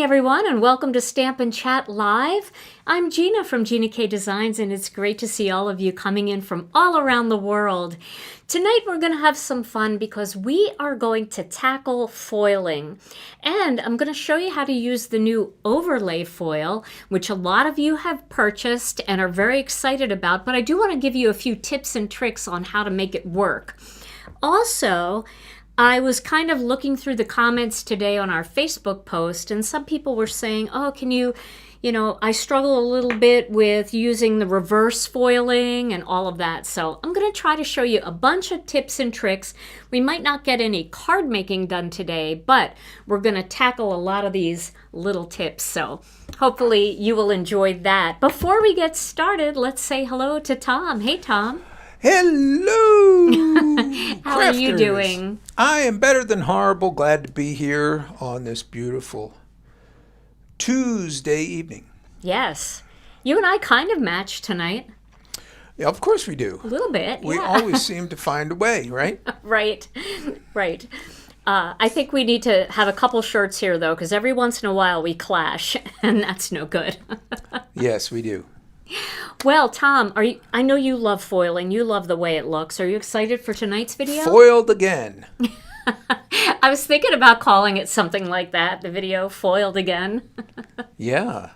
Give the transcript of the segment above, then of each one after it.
everyone, and welcome to Stamp and Chat Live. I'm Gina from Gina K Designs, and it's great to see all of you coming in from all around the world. Tonight we're going to have some fun because we are going to tackle foiling. And I'm going to show you how to use the new overlay foil, which a lot of you have purchased and are very excited about, but I do want to give you a few tips and tricks on how to make it work. Also, I was kind of looking through the comments today on our Facebook post, and some people were saying, oh, can you I struggle a little bit with using the reverse foiling and all of that. So I'm going to try to show you a bunch of tips and tricks. We might not get any card making done today, but we're going to tackle a lot of these little tips. So hopefully you will enjoy that. Before we get started, let's say hello to Tom. Hey, Tom. Hello! How are you doing? I am better than horrible. Glad to be here on this beautiful Tuesday evening. Yes. You and I kind of match tonight. Yeah, of course we do. A little bit, We always seem to find a way, right? Right. I think we need to have a couple shirts here, though, because every once in a while we clash, and that's no good. Yes, we do. Well, Tom, I know you love foiling. You love the way it looks. Are you excited for tonight's video? Foiled again. I was thinking about calling it something like that, the video, Foiled Again. Yeah.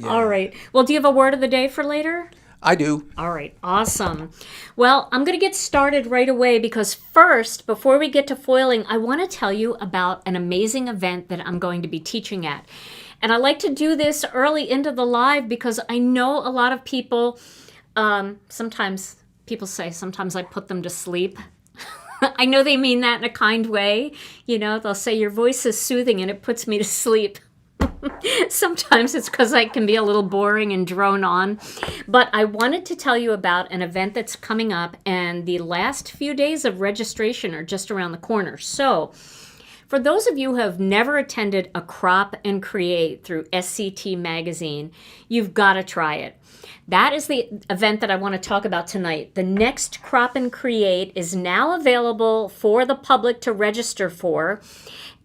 All right. Well, do you have a word of the day for later? I do. All right. Awesome. Well, I'm going to get started right away because first, before we get to foiling, I want to tell you about an amazing event that I'm going to be teaching at. And I like to do this early into the live because I know a lot of people, sometimes people say, sometimes I put them to sleep. I know they mean that in a kind way. They'll say your voice is soothing and it puts me to sleep. Sometimes it's because I can be a little boring and drone on. But I wanted to tell you about an event that's coming up, and the last few days of registration are just around the corner. So for those of you who have never attended a Crop and Create through SCT Magazine, you've got to try it. That is the event that I want to talk about tonight. The next Crop and Create is now available for the public to register for.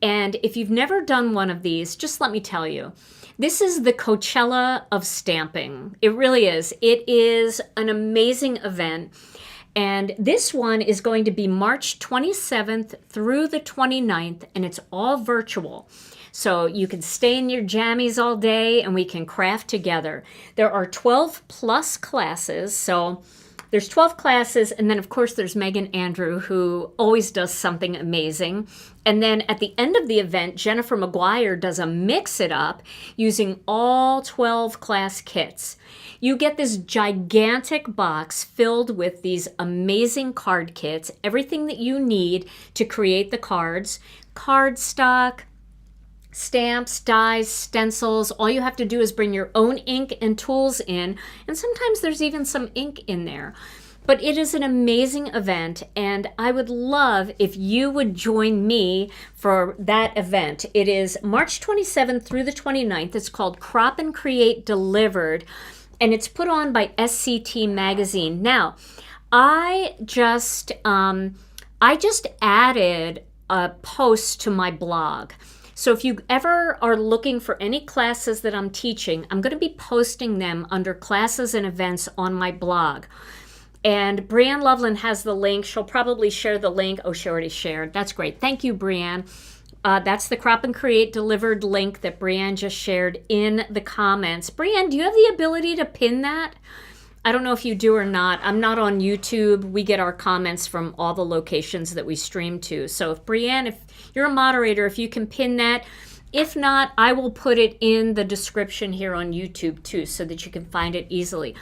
And if you've never done one of these, just let me tell you, this is the Coachella of stamping. It really is. It is an amazing event. And this one is going to be March 27th through the 29th, and it's all virtual. So you can stay in your jammies all day and we can craft together. There are 12 plus classes. So there's 12 classes, and then of course there's Megan Andrew, who always does something amazing. And then at the end of the event, Jennifer McGuire does a mix it up using all 12 class kits. You get this gigantic box filled with these amazing card kits, everything that you need to create the cards, cardstock, stamps, dies, stencils. All you have to do is bring your own ink and tools in, and sometimes there's even some ink in there. But it is an amazing event, and I would love if you would join me for that event. It is March 27th through the 29th. It's called Crop and Create Delivered, and it's put on by SCT Magazine. Now, I just added a post to my blog. So if you ever are looking for any classes that I'm teaching, I'm going to be posting them under classes and events on my blog. And Brianne Loveland has the link. She'll probably share the link. Oh, she already shared. That's great. Thank you, Brianne. That's the Crop and Create Delivered link that Brianne just shared in the comments. Brianne, do you have the ability to pin that? I don't know if you do or not. I'm not on YouTube. We get our comments from all the locations that we stream to. So if Brianne, if you're a moderator, if you can pin that. If not, I will put it in the description here on YouTube too, so that you can find it easily.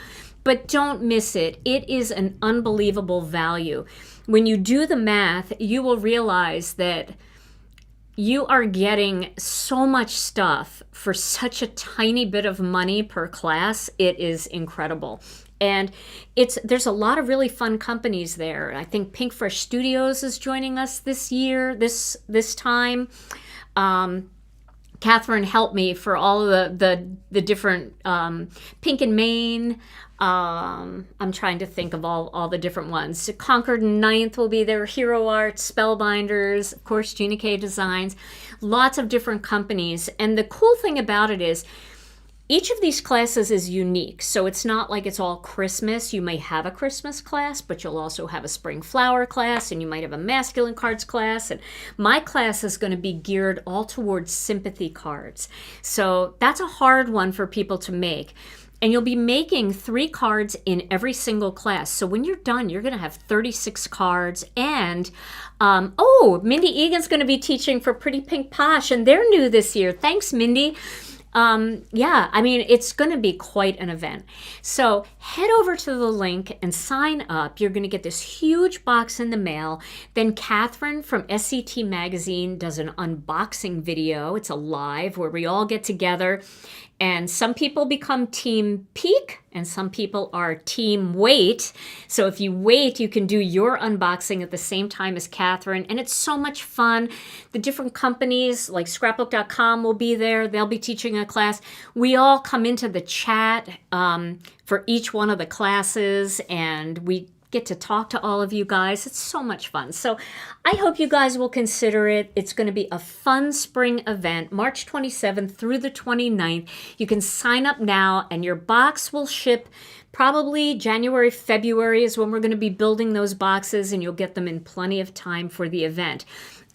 But don't miss it. It is an unbelievable value. When you do the math, you will realize that you are getting so much stuff for such a tiny bit of money per class. It is incredible. And there's a lot of really fun companies there. I think Pink Fresh Studios is joining us this year, this time. Catherine helped me for all of the different Pink and Maine. I'm trying to think of all the different ones. Concord and Ninth will be there. Hero Art, Spellbinders, of course, Gina K Designs. Lots of different companies. And the cool thing about it is each of these classes is unique. So it's not like it's all Christmas. You may have a Christmas class, but you'll also have a spring flower class, and you might have a masculine cards class. And my class is going to be geared all towards sympathy cards. So that's a hard one for people to make. And you'll be making 3 cards in every single class. So when you're done, you're going to have 36 cards. And, Mindy Egan's going to be teaching for Pretty Pink Posh, and they're new this year. Thanks, Mindy. Yeah, I mean, it's going to be quite an event. So head over to the link and sign up. You're going to get this huge box in the mail. Then Catherine from SCT Magazine does an unboxing video. It's a live where we all get together. And some people become Team Peak and some people are Team Wait. So if you wait, you can do your unboxing at the same time as Catherine. And it's so much fun. The different companies like scrapbook.com will be there. They'll be teaching a class. We all come into the chat for each one of the classes, and we get to talk to all of you guys. It's so much fun. So I hope you guys will consider it. It's going to be a fun spring event, March 27th through the 29th. You can sign up now, and your box will ship probably January, February is when we're going to be building those boxes, and you'll get them in plenty of time for the event.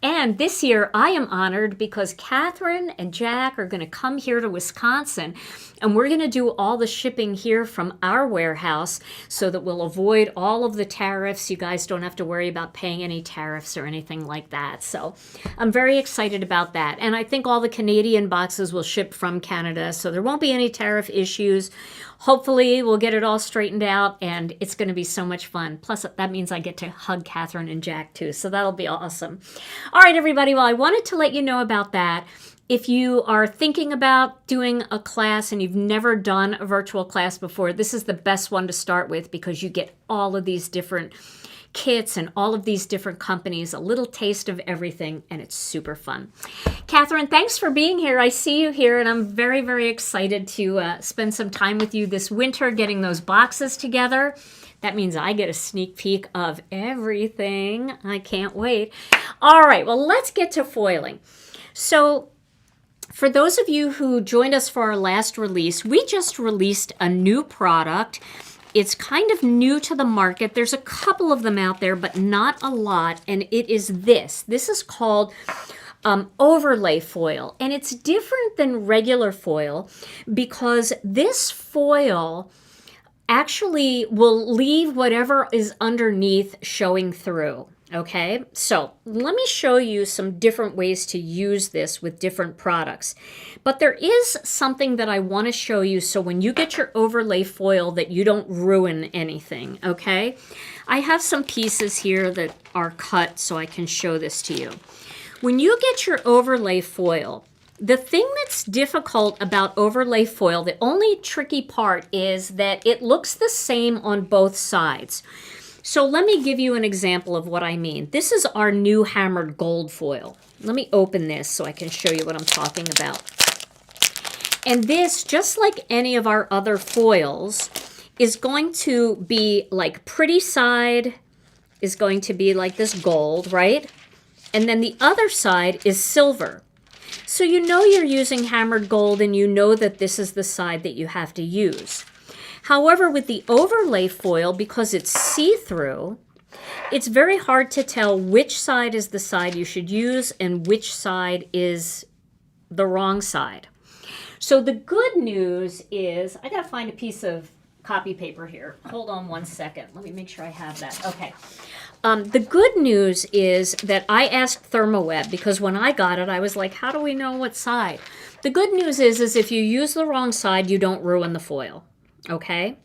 And this year, I am honored because Catherine and Jack are going to come here to Wisconsin, and we're going to do all the shipping here from our warehouse so that we'll avoid all of the tariffs. You guys don't have to worry about paying any tariffs or anything like that. So I'm very excited about that. And I think all the Canadian boxes will ship from Canada, so there won't be any tariff issues. Hopefully, we'll get it all straightened out, and it's going to be so much fun. Plus, that means I get to hug Catherine and Jack, too, so that'll be awesome. All right, everybody, well, I wanted to let you know about that. If you are thinking about doing a class and you've never done a virtual class before, this is the best one to start with because you get all of these different kits and all of these different companies, a little taste of everything, and it's super fun. Catherine, thanks for being here. I see you here, and I'm very, very excited to spend some time with you this winter getting those boxes together. That means I get a sneak peek of everything. I can't wait. All right, well, let's get to foiling. So for those of you who joined us for our last release, we just released a new product. It's kind of new to the market. There's a couple of them out there, but not a lot. And it is this. This is called overlay foil. And it's different than regular foil because this foil actually will leave whatever is underneath showing through. Okay, so let me show you some different ways to use this with different products. But there is something that I want to show you so when you get your overlay foil that you don't ruin anything, okay? I have some pieces here that are cut so I can show this to you. When you get your overlay foil, the thing that's difficult about overlay foil, the only tricky part is that it looks the same on both sides. So let me give you an example of what I mean. This is our new hammered gold foil. Let me open this so I can show you what I'm talking about. And this, just like any of our other foils, is going to be like pretty side is going to be like this gold, right? And then the other side is silver. So you know you're using hammered gold and you know that this is the side that you have to use. However, with the overlay foil, because it's see-through, it's very hard to tell which side is the side you should use and which side is the wrong side. So the good news is, I gotta find a piece of copy paper here. Hold on one second. Let me make sure I have that. Okay. The good news is that I asked ThermoWeb because when I got it, I was like, how do we know what side? The good news is if you use the wrong side, you don't ruin the foil. Okay,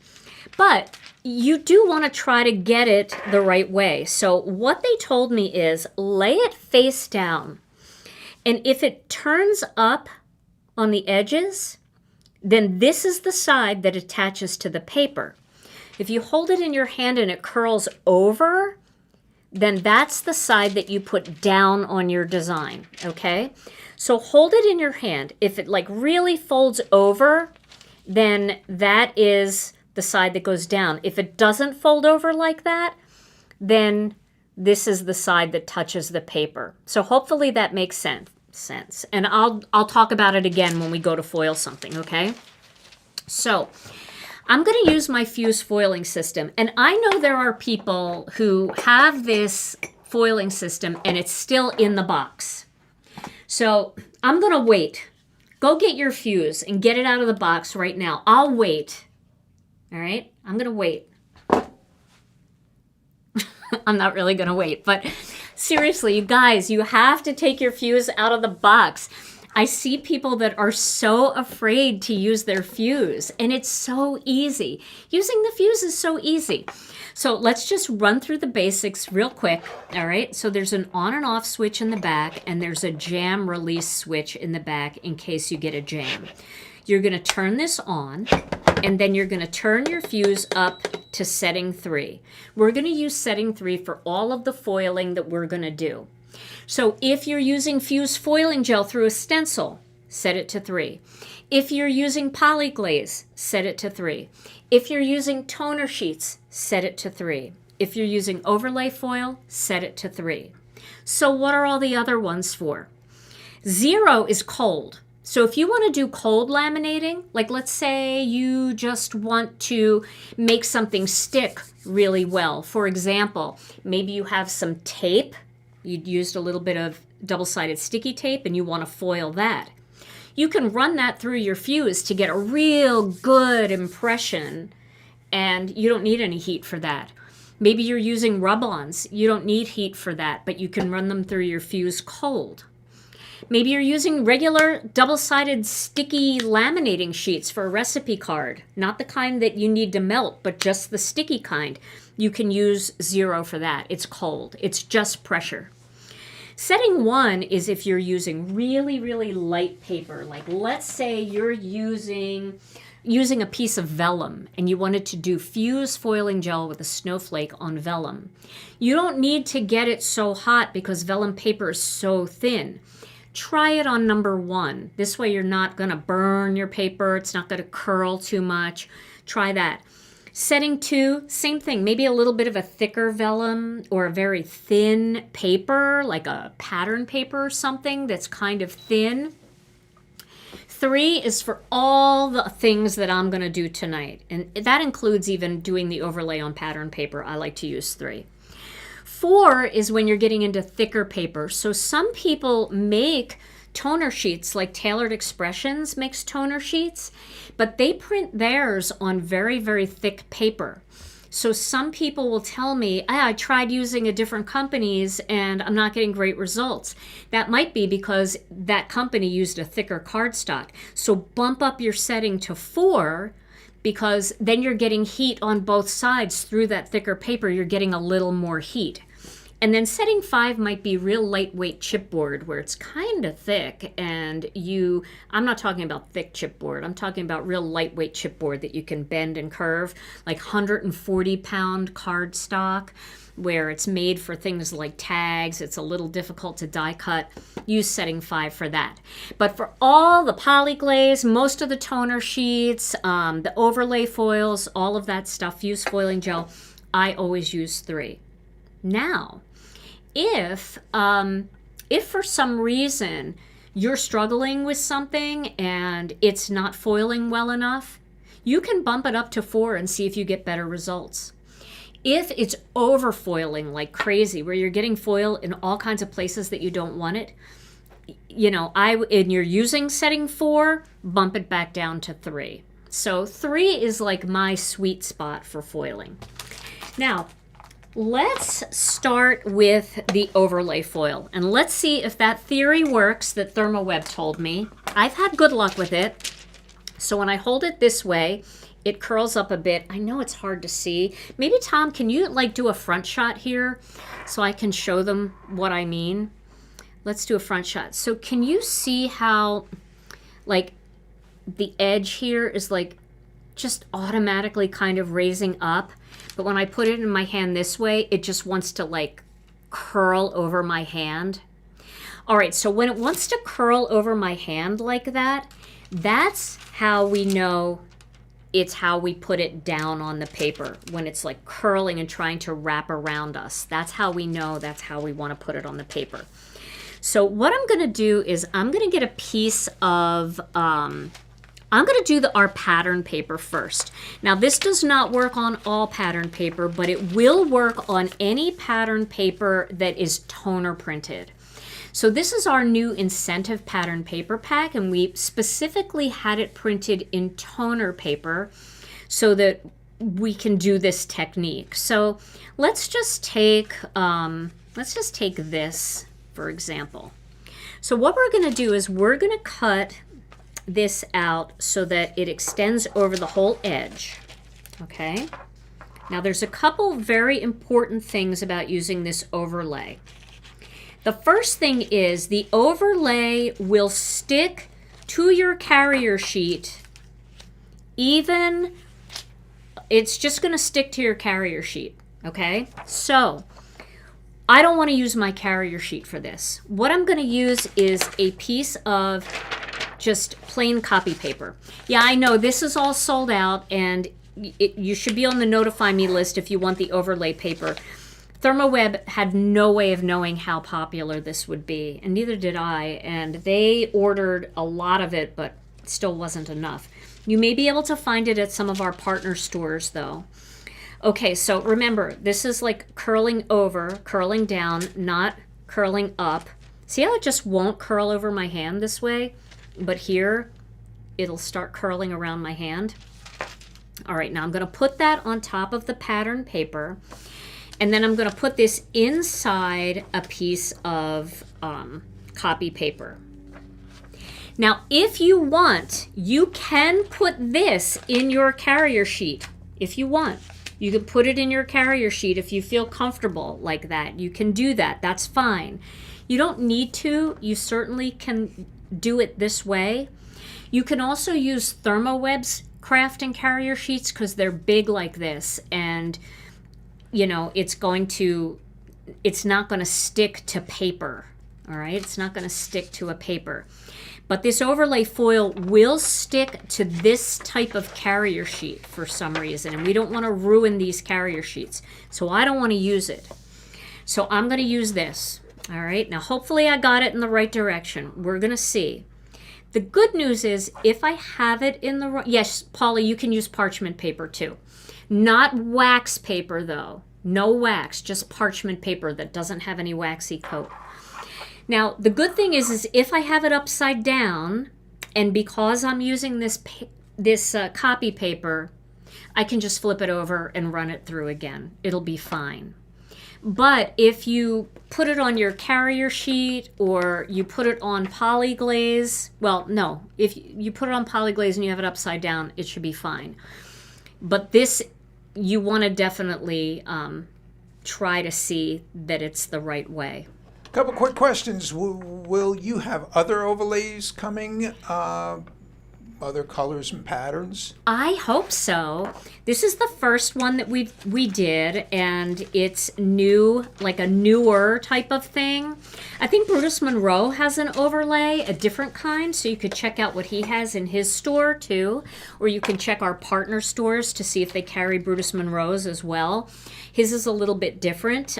but you do want to try to get it the right way. So what they told me is lay it face down. And if it turns up on the edges, then this is the side that attaches to the paper. If you hold it in your hand and it curls over, then that's the side that you put down on your design, okay? So hold it in your hand. If it like really folds over, then that is the side that goes down. If it doesn't fold over like that, then this is the side that touches the paper. So hopefully that makes sense. And I'll talk about it again when we go to foil something, okay? So I'm going to use my fuse foiling system. And I know there are people who have this foiling system and it's still in the box. So I'm going to wait. Go get your fuse and get it out of the box right now. I'll wait. All right? I'm going to wait. I'm not really going to wait. But seriously, you guys, you have to take your fuse out of the box. I see people that are so afraid to use their fuse, and it's so easy. Using the fuse is so easy. So let's just run through the basics real quick, all right? So there's an on and off switch in the back, and there's a jam release switch in the back in case you get a jam. You're going to turn this on, and then you're going to turn your fuse up to setting 3. We're going to use setting 3 for all of the foiling that we're going to do. So if you're using fuse foiling gel through a stencil, set it to 3. If you're using Poly-Glaze, set it to 3. If you're using toner sheets, set it to 3. If you're using overlay foil, set it to 3. So what are all the other ones for? 0 is cold. So if you want to do cold laminating, like let's say you just want to make something stick really well. For example, maybe you have some tape. You'd used a little bit of double-sided sticky tape and you want to foil that. You can run that through your fuse to get a real good impression, and you don't need any heat for that. Maybe you're using rub-ons. You don't need heat for that, but you can run them through your fuse cold. Maybe you're using regular double-sided sticky laminating sheets for a recipe card. Not the kind that you need to melt, but just the sticky kind. You can use 0 for that. It's cold. It's just pressure. Setting 1 is if you're using really, really light paper. Like let's say you're using a piece of vellum and you wanted to do fuse foiling gel with a snowflake on vellum. You don't need to get it so hot because vellum paper is so thin. Try it on number 1. This way you're not going to burn your paper. It's not going to curl too much. Try that. Setting 2, same thing. Maybe a little bit of a thicker vellum or a very thin paper, like a pattern paper or something that's kind of thin. 3 is for all the things that I'm going to do tonight. And that includes even doing the overlay on pattern paper. I like to use 3. 4 is when you're getting into thicker paper. So some people make toner sheets, like Tailored Expressions makes toner sheets, but they print theirs on very, very thick paper. So some people will tell me, I tried using a different company's and I'm not getting great results. That might be because that company used a thicker cardstock. So bump up your setting to 4, because then you're getting heat on both sides through that thicker paper. You're getting a little more heat. And then setting 5 might be real lightweight chipboard where it's kind of thick, and I'm not talking about thick chipboard. I'm talking about real lightweight chipboard that you can bend and curve, like 140-pound cardstock where it's made for things like tags. It's a little difficult to die cut. Use setting 5 for that. But for all the Poly-Glaze, most of the toner sheets, the overlay foils, all of that stuff, fuse foiling gel, I always use 3. Now, if for some reason you're struggling with something and it's not foiling well enough, you can bump it up to 4 and see if you get better results. If it's over foiling like crazy, where you're getting foil in all kinds of places that you don't want it, and you're using setting 4, bump it back down to 3. So 3 is like my sweet spot for foiling. Now, let's start with the overlay foil, and let's see if that theory works that ThermoWeb told me. I've had good luck with it. So when I hold it this way, it curls up a bit. I know it's hard to see. Maybe, Tom, can you do a front shot here so I can show them what I mean? Let's do a front shot. So can you see how the edge here is just automatically kind of raising up? But when I put it in my hand this way, it just wants to curl over my hand. All right, so when it wants to curl over my hand like that, that's how we know it's how we put it down on the paper. When it's like curling and trying to wrap around us, that's how we know that's how we want to put it on the paper. So what I'm going to do is I'm going to get a piece of, I'm going to do our pattern paper first. Now this does not work on all pattern paper, but it will work on any pattern paper that is toner printed. So this is our new incentive pattern paper pack, and we specifically had it printed in toner paper so that we can do this technique. So let's just take this, for example. So what we're going to do is we're going to cut this out so that it extends over the whole edge. Okay? Now there's a couple very important things about using this overlay. The first thing is the overlay will stick to your carrier sheet, it's just going to stick to your carrier sheet, okay? So I don't want to use my carrier sheet for this. What I'm going to use is a piece of just plain copy paper. Yeah, I know this is all sold out, and you should be on the notify me list if you want the overlay paper. ThermoWeb had no way of knowing how popular this would be, and neither did I, and they ordered a lot of it, but it still wasn't enough. You may be able to find it at some of our partner stores, though. Okay, so remember, this is like curling over, curling down, not curling up. See how it just won't curl over my hand this way? But here, it'll start curling around my hand. All right, now I'm going to put that on top of the pattern paper. And then I'm going to put this inside a piece of copy paper. Now, if you want, you can put this in your carrier sheet. If you want, you can put it in your carrier sheet if you feel comfortable like that. You can do that. That's fine. You don't need to. You certainly can do it this way. You can also use ThermoWeb's craft and carrier sheets because they're big like this, and you know, it's not going to stick to paper, all right? It's not going to stick to a paper. But this overlay foil will stick to this type of carrier sheet for some reason, and we don't want to ruin these carrier sheets, so I don't want to use it. So I'm going to use this, all right? Now, hopefully I got it in the right direction. We're going to see. The good news is if I have it in the right, yes, Polly, you can use parchment paper too. Not wax paper, though. No wax, just parchment paper that doesn't have any waxy coat. Now, the good thing is if I have it upside down, and because I'm using this copy paper, I can just flip it over and run it through again. It'll be fine. But if you put it on your carrier sheet or you put it on Poly-Glaze, well, no. If you put it on Poly-Glaze and you have it upside down, it should be fine. But this, you want to definitely try to see that it's the right way. Couple quick questions. Will you have other overlays coming? Other colors and patterns? I hope so. This is the first one that we did, and it's new, like a newer type of thing. I think Brutus Monroe has an overlay, a different kind, so you could check out what he has in his store too, or you can check our partner stores to see if they carry Brutus Monroe's as well. His is a little bit different,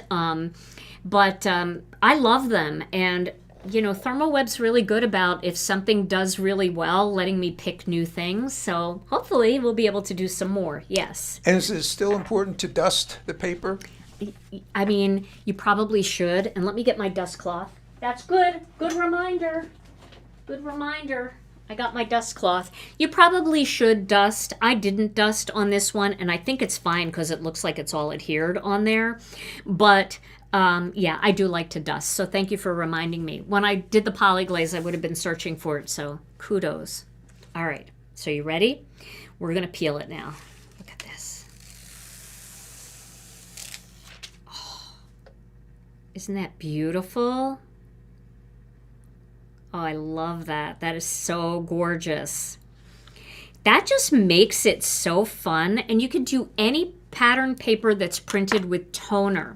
but I love them, and you know, ThermoWeb's really good about if something does really well, letting me pick new things. So hopefully we'll be able to do some more, yes. And is it still important to dust the paper? I mean, you probably should. And let me get my dust cloth. That's good. Good reminder. Good reminder. I got my dust cloth. You probably should dust. I didn't dust on this one, and I think it's fine because it looks like it's all adhered on there. But yeah, I do like to dust, so thank you for reminding me. When I did the polyglaze, I would have been searching for it, so kudos. All right, so you ready? We're going to peel it now. Look at this. Oh, isn't that beautiful? Oh, I love that. That is so gorgeous. That just makes it so fun, and you can do any pattern paper that's printed with toner.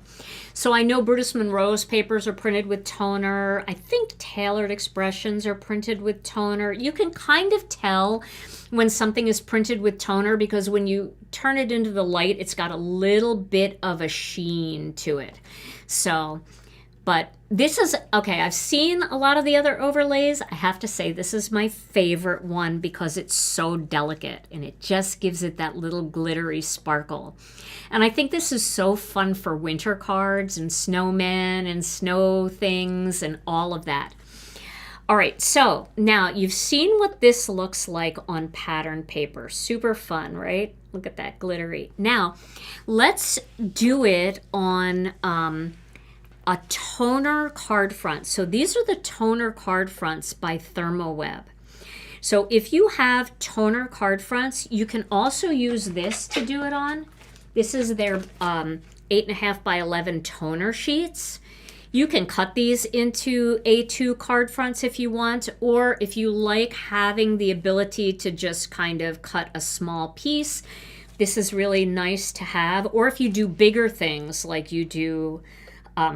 So I know Brutus Monroe's papers are printed with toner. I think Tailored Expressions are printed with toner. You can kind of tell when something is printed with toner because when you turn it into the light, it's got a little bit of a sheen to it. So, but this is, okay, I've seen a lot of the other overlays. I have to say this is my favorite one because it's so delicate and it just gives it that little glittery sparkle. And I think this is so fun for winter cards and snowmen and snow things and all of that. All right, so now you've seen what this looks like on pattern paper. Super fun, right? Look at that glittery. Now, let's do it on a toner card front. So these are the toner card fronts by ThermoWeb. So if you have toner card fronts, you can also use this to do it on. This is their 8.5 by 11 toner sheets. You can cut these into A2 card fronts if you want, or if you like having the ability to just kind of cut a small piece, this is really nice to have. Or if you do bigger things like you do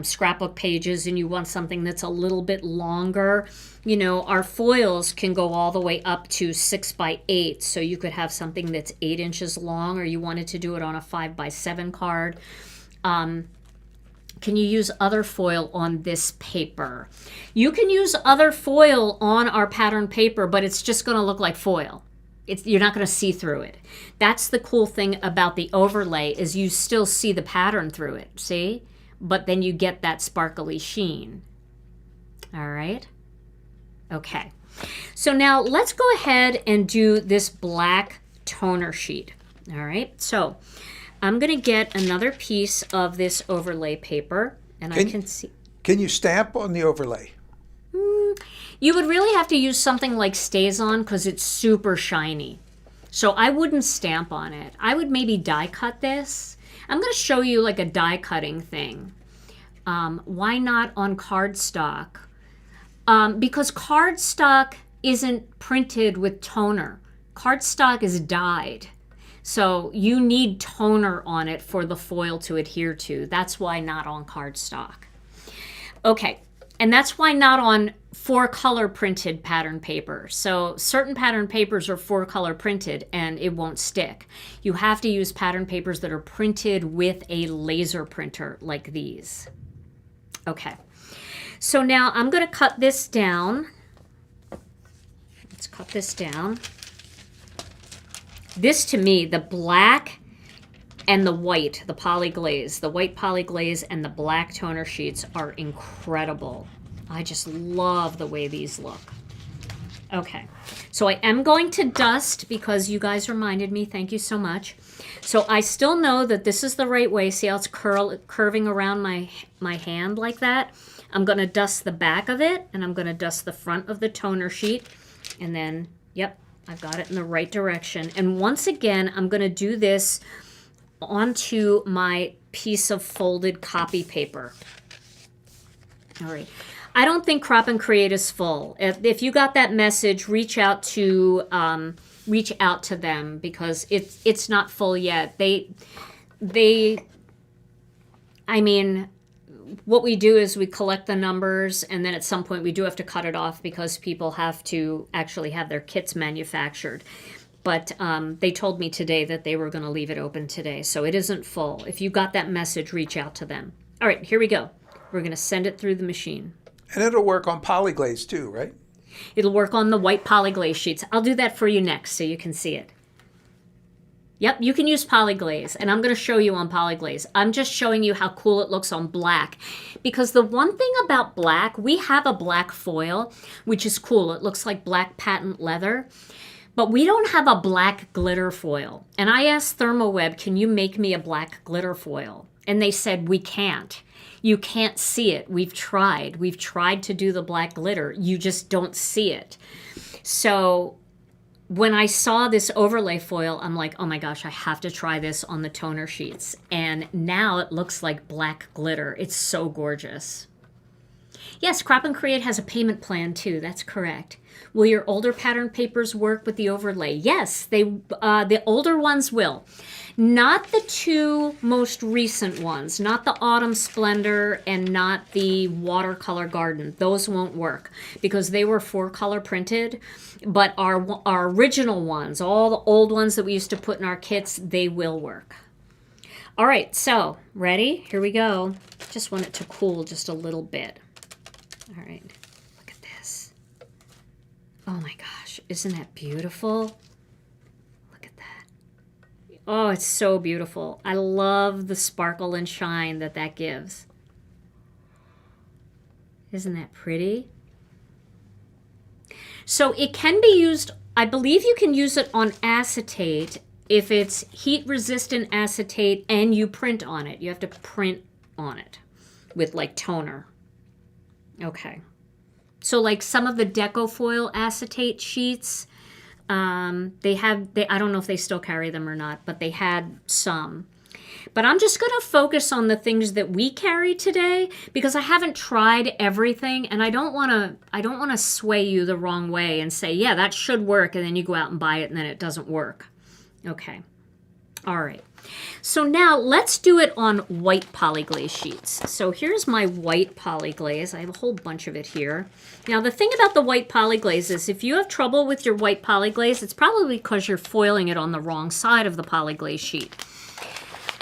scrapbook pages and you want something that's a little bit longer, you know, our foils can go all the way up to 6 by 8. So you could have something that's 8 inches long, or you wanted to do it on a 5 by 7 card. Can you use other foil on this paper? You can use other foil on our pattern paper, but it's just going to look like foil. You're not going to see through it. That's the cool thing about the overlay, is you still see the pattern through it, see? But then you get that sparkly sheen. All right? Okay. So now let's go ahead and do this black toner sheet. All right? So I'm going to get another piece of this overlay paper, and I can see. Can you stamp on the overlay? You would really have to use something like StazOn because it's super shiny. So I wouldn't stamp on it. I would maybe die cut this. I'm going to show you like a die cutting thing. Why not on cardstock? Because cardstock isn't printed with toner. Cardstock is dyed. So you need toner on it for the foil to adhere to. That's why not on cardstock. Okay, and that's why not on 4-color printed pattern paper. So certain pattern papers are 4-color printed and it won't stick. You have to use pattern papers that are printed with a laser printer like these. Okay, so now I'm going to cut this down. Let's cut this down. This, to me, the black and the white, the polyglaze, the white polyglaze and the black toner sheets are incredible. I just love the way these look. Okay, so I am going to dust because you guys reminded me. Thank you so much. So I still know that this is the right way. See how it's curving around my hand like that? I'm going to dust the back of it, and I'm going to dust the front of the toner sheet. And then, yep, I've got it in the right direction. And once again, I'm going to do this onto my piece of folded copy paper. All right. I don't think Crop and Create is full. If you got that message, reach out to them because it's not full yet. I mean, what we do is we collect the numbers, and then at some point we do have to cut it off because people have to actually have their kits manufactured. But they told me today that they were going to leave it open today, so it isn't full. If you got that message, reach out to them. All right, here we go. We're going to send it through the machine. And it'll work on Polyglaze too, right? It'll work on the white Poly-Glaze sheets. I'll do that for you next so you can see it. Yep, you can use Polyglaze, and I'm going to show you on Polyglaze. I'm just showing you how cool it looks on black. Because the one thing about black, we have a black foil, which is cool. It looks like black patent leather. But we don't have a black glitter foil. And I asked ThermoWeb, can you make me a black glitter foil? And they said, we can't. You can't see it. We've tried. We've tried to do the black glitter. You just don't see it. So when I saw this overlay foil, I'm like, oh my gosh, I have to try this on the toner sheets. And now it looks like black glitter. It's so gorgeous. Yes, Crop and Create has a payment plan too. That's correct. Will your older pattern papers work with the overlay? Yes, the older ones will. Not the two most recent ones, not the Autumn Splendor and not the Watercolor Garden. Those won't work because they were 4-color printed, but our original ones, all the old ones that we used to put in our kits, they will work. All right, so ready? Here we go. Just want it to cool just a little bit. All right, look at this. Oh my gosh, isn't that beautiful? Oh, it's so beautiful. I love the sparkle and shine that gives. Isn't that pretty? So it can be used, I believe you can use it on acetate if it's heat-resistant acetate and you print on it. You have to print on it with like toner. Okay. So like some of the Decofoil acetate sheets, I don't know if they still carry them or not, but they had some. But I'm just going to focus on the things that we carry today because I haven't tried everything, and I don't want to sway you the wrong way and say, yeah, that should work, and then you go out and buy it and then it doesn't work. Okay. All right. So now let's do it on white polyglaze sheets. So here's my white polyglaze. I have a whole bunch of it here. Now the thing about the white polyglaze is if you have trouble with your white polyglaze, it's probably because you're foiling it on the wrong side of the polyglaze sheet.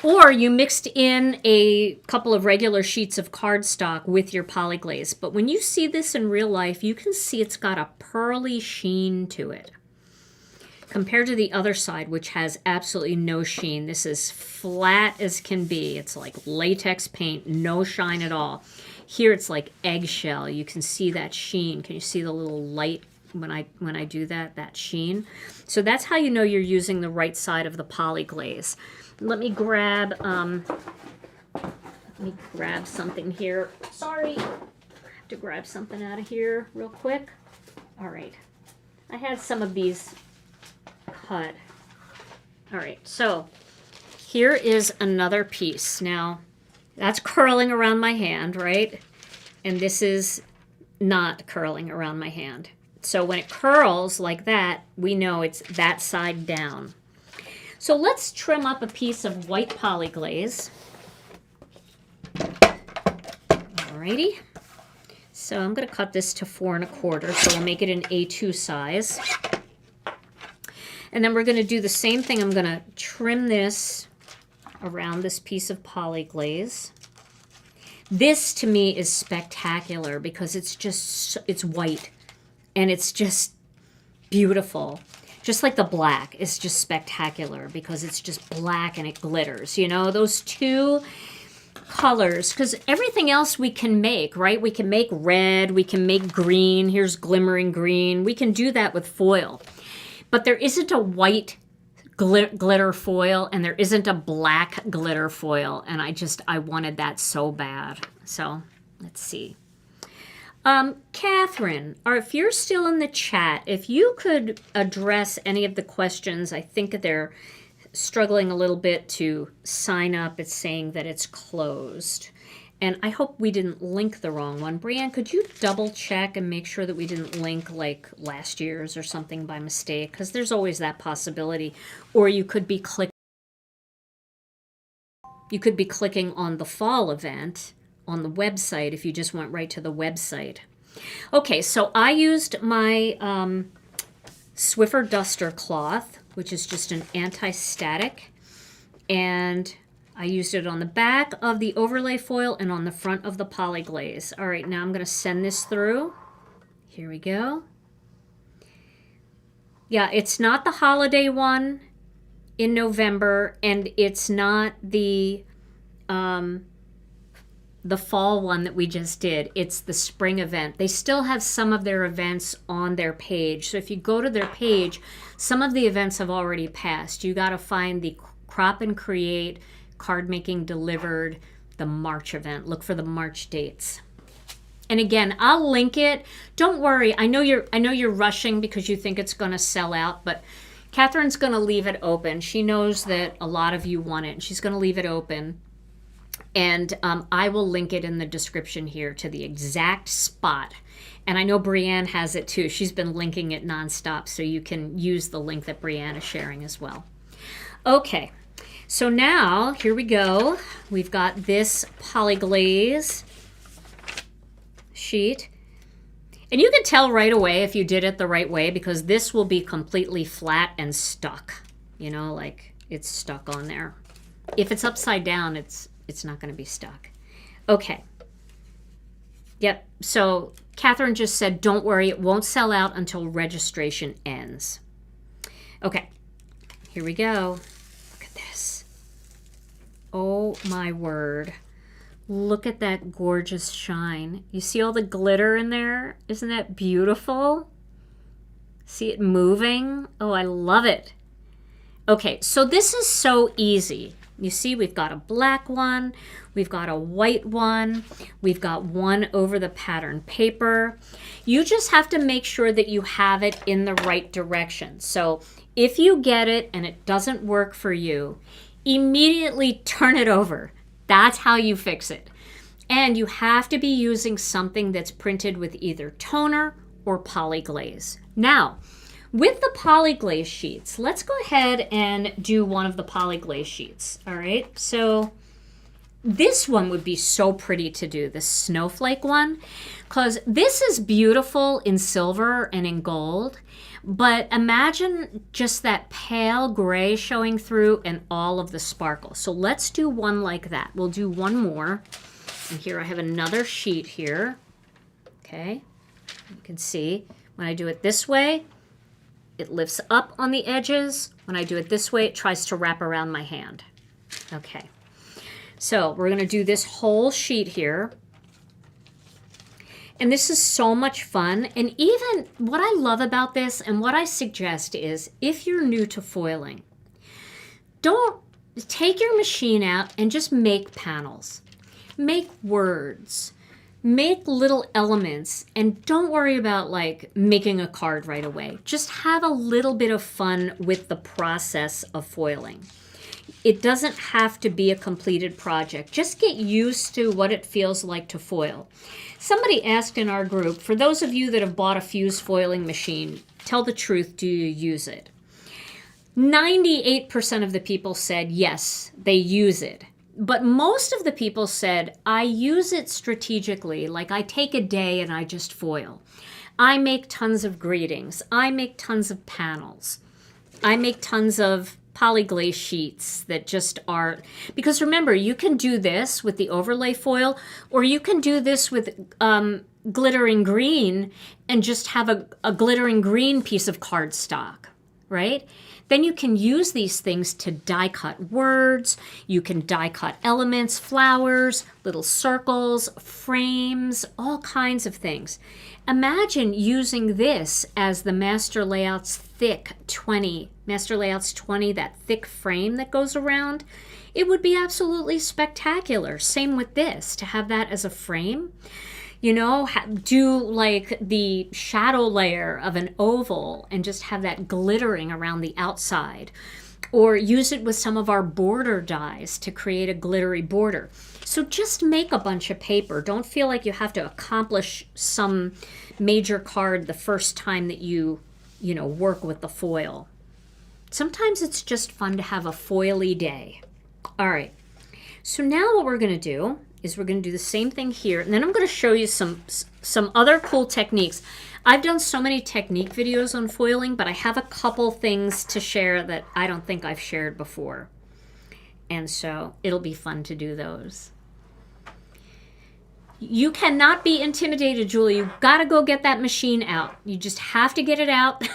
Or you mixed in a couple of regular sheets of cardstock with your polyglaze. But when you see this in real life, you can see it's got a pearly sheen to it. Compared to the other side, which has absolutely no sheen. This is flat as can be. It's like latex paint, no shine at all. Here it's like eggshell. You can see that sheen. Can you see the little light when I do that sheen? So that's how you know you're using the right side of the polyglaze. Let me grab something here. Sorry, I have to grab something out of here real quick. All right, I had some of these cut. All right, so here is another piece. Now, that's curling around my hand, right? And this is not curling around my hand. So when it curls like that, we know it's that side down. So let's trim up a piece of white polyglaze. Alrighty. So I'm going to cut this to 4 1/4, so we'll make it an A2 size. And then we're going to do the same thing. I'm going to trim this around this piece of polyglaze. This to me is spectacular because it's white and it's just beautiful. Just like the black is just spectacular because it's just black and it glitters. You know, those two colors, because everything else we can make, right? We can make red, we can make green. Here's glimmering green. We can do that with foil. But there isn't a white glitter foil and there isn't a black glitter foil. And I wanted that so bad. So let's see. Catherine, or if you're still in the chat, if you could address any of the questions, I think they're struggling a little bit to sign up. It's saying that it's closed. And I hope we didn't link the wrong one. Brianne, could you double check and make sure that we didn't link like last year's or something by mistake? Because there's always that possibility. Or you could be clicking on the fall event on the website if you just went right to the website. Okay, so I used my Swiffer Duster cloth, which is just an anti-static, and I used it on the back of the overlay foil and on the front of the polyglaze. All right, now I'm going to send this through. Here we go. Yeah, it's not the holiday one in November, and it's not the fall one that we just did. It's the spring event. They still have some of their events on their page. So if you go to their page, some of the events have already passed. You got to find the Crop and Create Card Making Delivered, the March event. Look for the March dates. And again, I'll link it. Don't worry. I know you're rushing because you think it's going to sell out, but Catherine's going to leave it open. She knows that a lot of you want it, and she's going to leave it open. And I will link it in the description here to the exact spot. And I know Brianne has it too. She's been linking it nonstop, so you can use the link that Brianne is sharing as well. Okay, So now, here we go. We've got this Poly-Glaze sheet. And you can tell right away if you did it the right way, because this will be completely flat and stuck. You know, like it's stuck on there. If it's upside down, it's not going to be stuck. Okay. Yep. So Catherine just said, don't worry, it won't sell out until registration ends. Okay. Here we go. Look at this. Oh my word. Look at that gorgeous shine. You see all the glitter in there? Isn't that beautiful? See it moving? Oh, I love it. Okay, so this is so easy. You see, we've got a black one, we've got a white one, we've got one over the pattern paper. You just have to make sure that you have it in the right direction. So if you get it and it doesn't work for you, immediately turn it over. That's how you fix it. And you have to be using something that's printed with either toner or polyglaze. Now, with the polyglaze sheets, let's go ahead and do one of the polyglaze sheets. All right, so this one would be so pretty to do, the snowflake one, because this is beautiful in silver and in gold, but imagine just that pale gray showing through and all of the sparkle. So let's do one like that. We'll do one more. And here I have another sheet here. Okay, you can see when I do it this way, it lifts up on the edges. When I do it this way, it tries to wrap around my hand. Okay, so we're going to do this whole sheet here. And this is so much fun. And even what I love about this and what I suggest is if you're new to foiling, don't take your machine out and just make panels. Make words. Make little elements, and don't worry about like making a card right away. Just have a little bit of fun with the process of foiling. It doesn't have to be a completed project. Just get used to what it feels like to foil. Somebody asked in our group, for those of you that have bought a fused foiling machine, tell the truth, do you use it? 98% of the people said yes, they use it. But most of the people said, I use it strategically, like I take a day and I just foil. I make tons of greetings. I make tons of panels. I make tons of Poly-Glaze sheets that just are, because remember, you can do this with the overlay foil, or you can do this with glittering green and just have a glittering green piece of cardstock, right? Then you can use these things to die cut words, you can die cut elements, flowers, little circles, frames, all kinds of things. Imagine using this as the Master Layouts Thick 20, Master Layouts 20, that thick frame that goes around. It would be absolutely spectacular. Same with this, to have that as a frame. You know, do like the shadow layer of an oval and just have that glittering around the outside. Or use it with some of our border dies to create a glittery border. So just make a bunch of paper. Don't feel like you have to accomplish some major card the first time that you work with the foil. Sometimes it's just fun to have a foily day. All right, so now what we're going to do is we're going to do the same thing here, and then I'm going to show you some other cool techniques. I've done so many technique videos on foiling, but I have a couple things to share that I don't think I've shared before. And so it'll be fun to do those. You cannot be intimidated, Julie. You've got to go get that machine out. You just have to get it out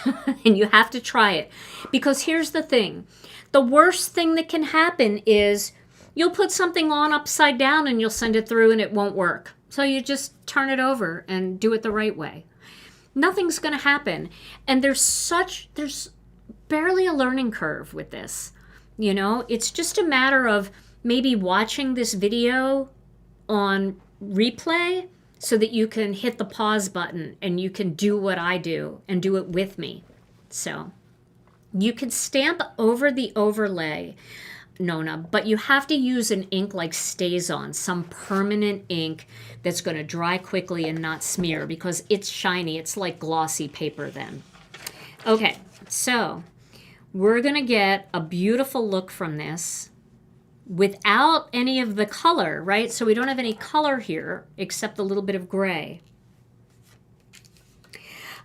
and you have to try it. Because here's the thing. The worst thing that can happen is you'll put something on upside down and you'll send it through and it won't work. So you just turn it over and do it the right way. Nothing's going to happen. And there's barely a learning curve with this. You know, it's just a matter of maybe watching this video on replay so that you can hit the pause button and you can do what I do and do it with me. So you can stamp over the overlay, Nona, but you have to use an ink like StazOn, some permanent ink that's going to dry quickly and not smear because it's shiny. It's like glossy paper then. Okay, so we're going to get a beautiful look from this. without any of the color, right? So we don't have any color here except a little bit of gray.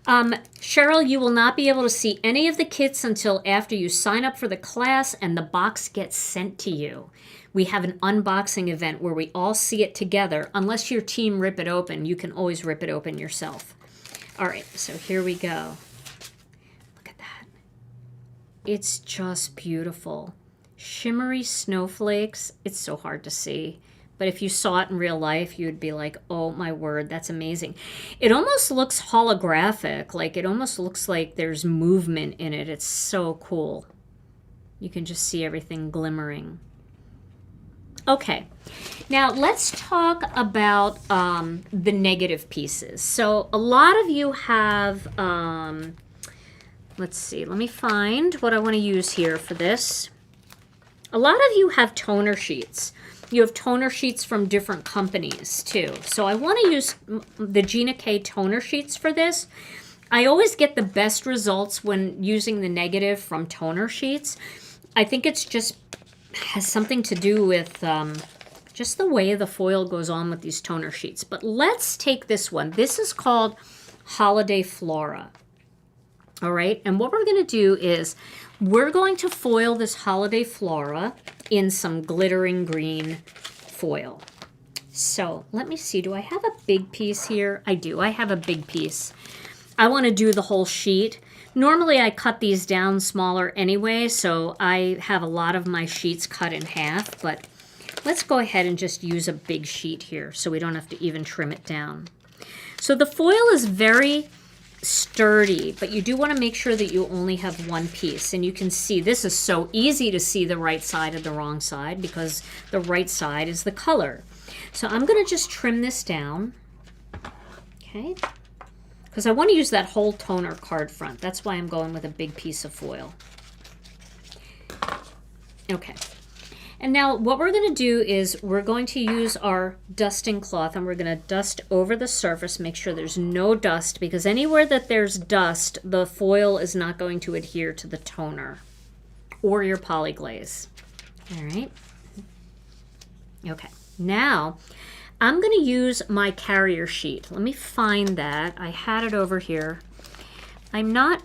Cheryl, you will not be able to see any of the kits until after you sign up for the class and the box gets sent to you. We have an unboxing event where we all see it together. Unless your team rip it open, you can always rip it open yourself. All right, so here we go. Look at that. It's just beautiful. Shimmery snowflakes. It's so hard to see. But if you saw it in real life, you would be like, oh my word, that's amazing. It almost looks holographic. Like it almost looks like there's movement in it. It's so cool. You can just see everything glimmering. Okay, now let's talk about the negative pieces. So a lot of you have, let's see, let me find what I want to use here for this. A lot of you have toner sheets. You have toner sheets from different companies too. So I want to use the Gina K toner sheets for this. I always get the best results when using the negative from toner sheets. I think it's just has something to do with just the way the foil goes on with these toner sheets. But let's take this one. This is called Holiday Flora. All right, and what we're going to do is we're going to foil this Holiday Flora in some glittering green foil. So let me see, do I have a big piece here? I do, I have a big piece. I want to do the whole sheet. Normally I cut these down smaller anyway, so I have a lot of my sheets cut in half, but let's go ahead and just use a big sheet here so we don't have to even trim it down. So the foil is very sturdy, but you do want to make sure that you only have one piece. And you can see this is so easy to see the right side and the wrong side because the right side is the color. So I'm going to just trim this down, okay, because I want to use that whole toner card front. That's why I'm going with a big piece of foil. Okay. And now what we're going to do is we're going to use our dusting cloth and we're going to dust over the surface, make sure there's no dust, because anywhere that there's dust, the foil is not going to adhere to the toner or your polyglaze. All right. Okay. Now I'm going to use my carrier sheet. Let me find that. I had it over here. I'm not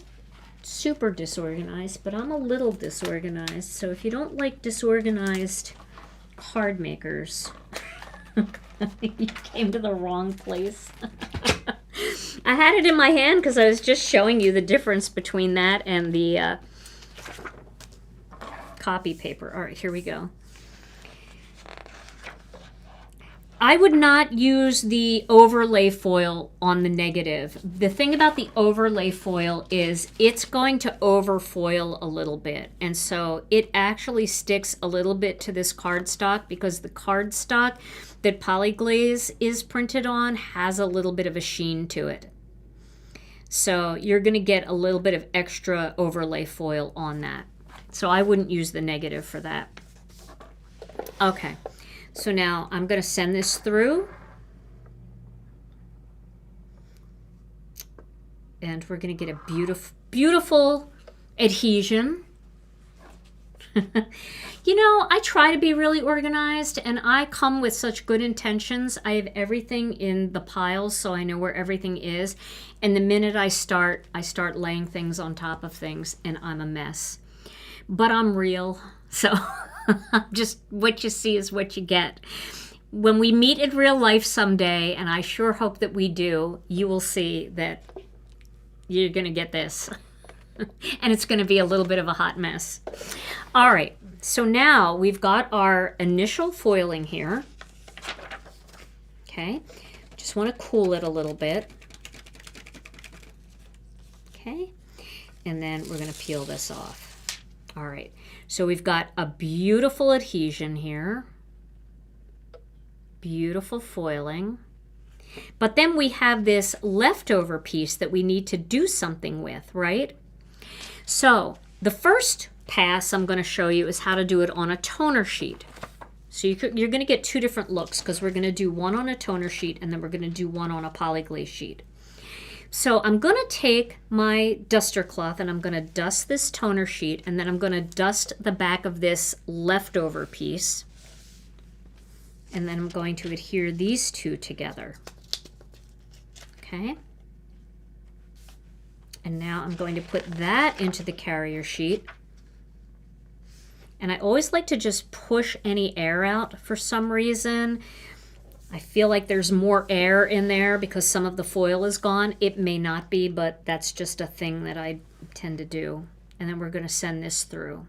super disorganized, but I'm a little disorganized. So if you don't like disorganized card makers, you came to the wrong place. I had it in my hand because I was just showing you the difference between that and the copy paper. All right, here we go. I would not use the overlay foil on the negative. The thing about the overlay foil is it's going to overfoil a little bit. And so it actually sticks a little bit to this cardstock because the cardstock that Polyglaze is printed on has a little bit of a sheen to it. So you're going to get a little bit of extra overlay foil on that. So I wouldn't use the negative for that. Okay. So now I'm going to send this through. And we're going to get a beautiful, beautiful adhesion. You know, I try to be really organized and I come with such good intentions. I have everything in the piles so I know where everything is. And the minute I start laying things on top of things and I'm a mess. But I'm real, so... Just what you see is what you get. When we meet in real life someday, and I sure hope that we do, you will see that you're going to get this. And it's going to be a little bit of a hot mess. All right, so now we've got our initial foiling here. Okay, just want to cool it a little bit. Okay, and then we're going to peel this off. All right, so we've got a beautiful adhesion here. Beautiful foiling. But then we have this leftover piece that we need to do something with, right? So the first pass I'm going to show you is how to do it on a toner sheet. So you're going to get two different looks because we're going to do one on a toner sheet and then we're going to do one on a polyglaze sheet. So I'm going to take my duster cloth and I'm going to dust this toner sheet, and then I'm going to dust the back of this leftover piece. And then I'm going to adhere these two together. Okay. And now I'm going to put that into the carrier sheet. And I always like to just push any air out for some reason. I feel like there's more air in there because some of the foil is gone. It may not be, but that's just a thing that I tend to do. And then we're going to send this through.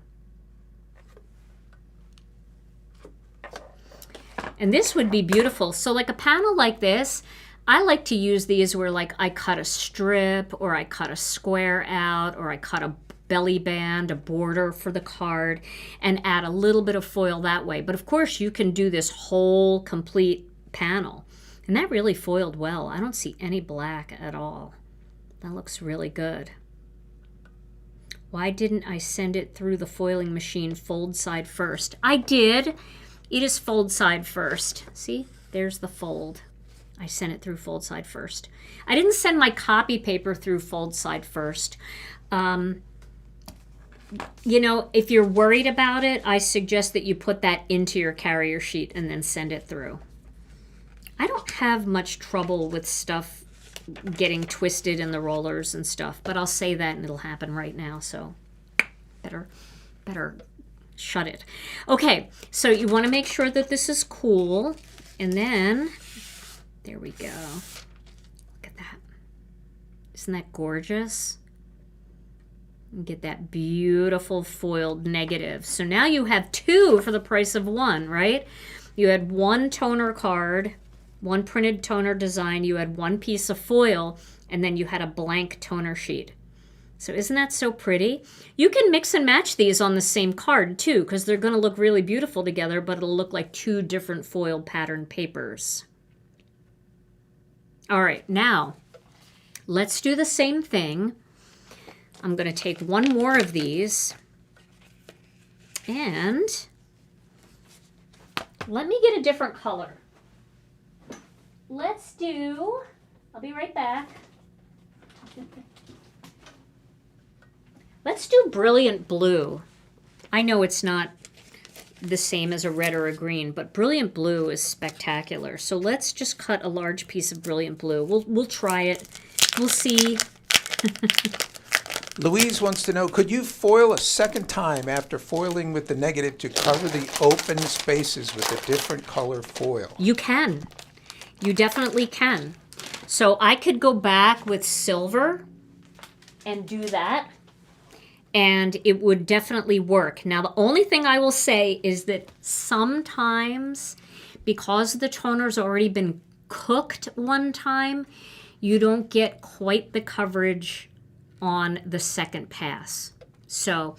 And this would be beautiful. So like a panel like this, I like to use these where like I cut a strip or I cut a square out or I cut a belly band, a border for the card, and add a little bit of foil that way. But of course you can do this whole complete panel. And that really foiled well. I don't see any black at all. That looks really good. Why didn't I send it through the foiling machine fold side first? I did. It is fold side first. See, there's the fold. I sent it through fold side first. I didn't send my copy paper through fold side first. You know, if you're worried about it, I suggest that you put that into your carrier sheet and then send it through. I don't have much trouble with stuff getting twisted in the rollers and stuff, but I'll say that and it'll happen right now, so better shut it. Okay, so you want to make sure that this is cool, and then there we go. Look at that. Isn't that gorgeous? And get that beautiful foiled negative. So now you have two for the price of one, right? You had one toner card, one printed toner design, you had one piece of foil, and then you had a blank toner sheet. So isn't that so pretty? You can mix and match these on the same card too, because they're going to look really beautiful together, but it'll look like two different foil pattern papers. All right, now let's do the same thing. I'm going to take one more of these and let me get a different color. Let's do, I'll be right back. Let's do brilliant blue. I know it's not the same as a red or a green, but brilliant blue is spectacular. So let's just cut a large piece of brilliant blue. We'll try it. We'll see. Louise wants to know, could you foil a second time after foiling with the negative to cover the open spaces with a different color foil? You can. You definitely can. So I could go back with silver and do that, and it would definitely work. Now, the only thing I will say is that sometimes, because the toner's already been cooked one time, you don't get quite the coverage on the second pass. So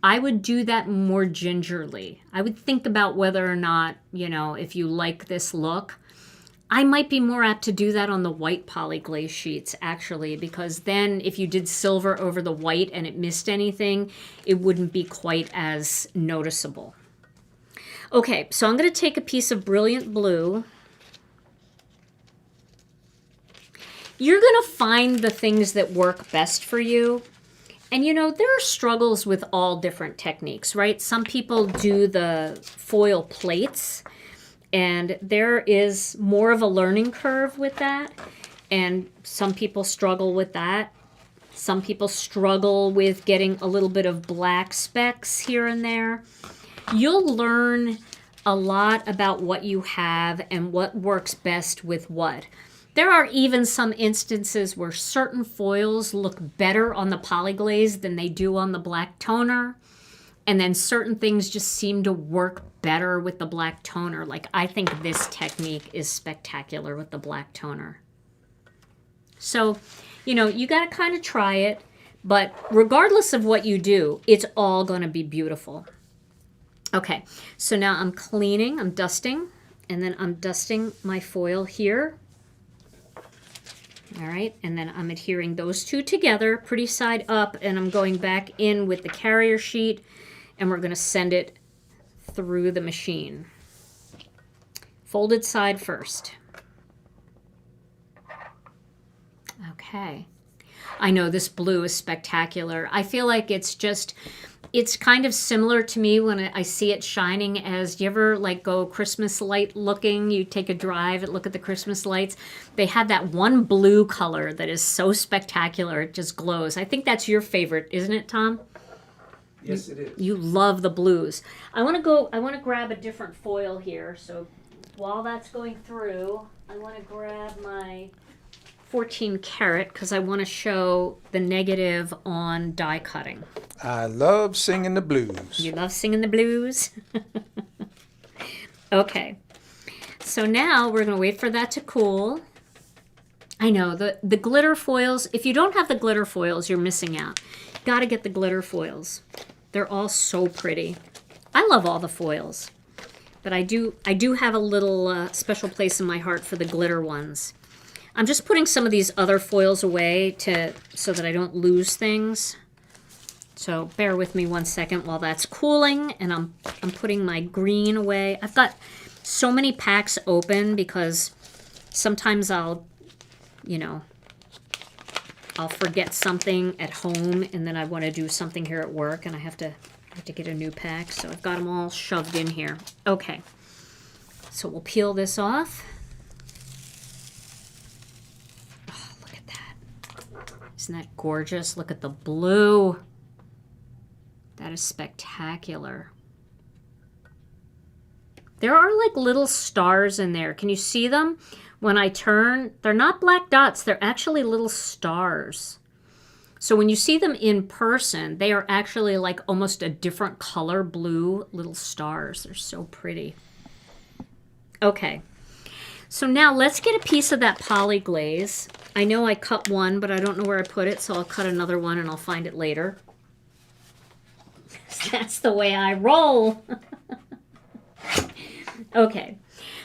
I would do that more gingerly. I would think about whether or not, you know, if you like this look. I might be more apt to do that on the white Poly-Glaze sheets, actually, because then if you did silver over the white and it missed anything, it wouldn't be quite as noticeable. Okay, so I'm going to take a piece of brilliant blue. You're going to find the things that work best for you. And you know, there are struggles with all different techniques, right? Some people do the foil plates, and there is more of a learning curve with that. And some people struggle with that. Some people struggle with getting a little bit of black specks here and there. You'll learn a lot about what you have and what works best with what. There are even some instances where certain foils look better on the polyglaze than they do on the black toner. And then certain things just seem to work better with the black toner. Like, I think this technique is spectacular with the black toner. So, you know, you got to kind of try it. But regardless of what you do, it's all going to be beautiful. Okay, so now I'm cleaning, I'm dusting, and then I'm dusting my foil here. All right, and then I'm adhering those two together, pretty side up, and I'm going back in with the carrier sheet, and we're going to send it through the machine. Folded side first. Okay. I know this blue is spectacular. I feel like it's kind of similar to me when I see it shining as, do you ever like go Christmas light looking? You take a drive and look at the Christmas lights. They have that one blue color that is so spectacular. It just glows. I think that's your favorite, isn't it, Tom? Yes, it is. You love the blues. I want to grab a different foil here. So while that's going through, I want to grab my 14 karat because I want to show the negative on die cutting. I love singing the blues. You love singing the blues? Okay. So now we're going to wait for that to cool. I know, the glitter foils, if you don't have the glitter foils, you're missing out. Got to get the glitter foils. They're all so pretty. I love all the foils. But I do have a little special place in my heart for the glitter ones. I'm just putting some of these other foils away so that I don't lose things. So bear with me one second while that's cooling, and I'm putting my green away. I've got so many packs open because sometimes I'll forget something at home, and then I want to do something here at work, and I have to get a new pack. So I've got them all shoved in here. Okay. So we'll peel this off. Isn't that gorgeous? Look at the blue. That is spectacular. There are like little stars in there. Can you see them? When I turn, they're not black dots. They're actually little stars. So when you see them in person, they are actually like almost a different color blue little stars. They're so pretty. Okay. So now let's get a piece of that Poly-Glaze. I know I cut one, but I don't know where I put it, so I'll cut another one and I'll find it later. That's the way I roll. Okay,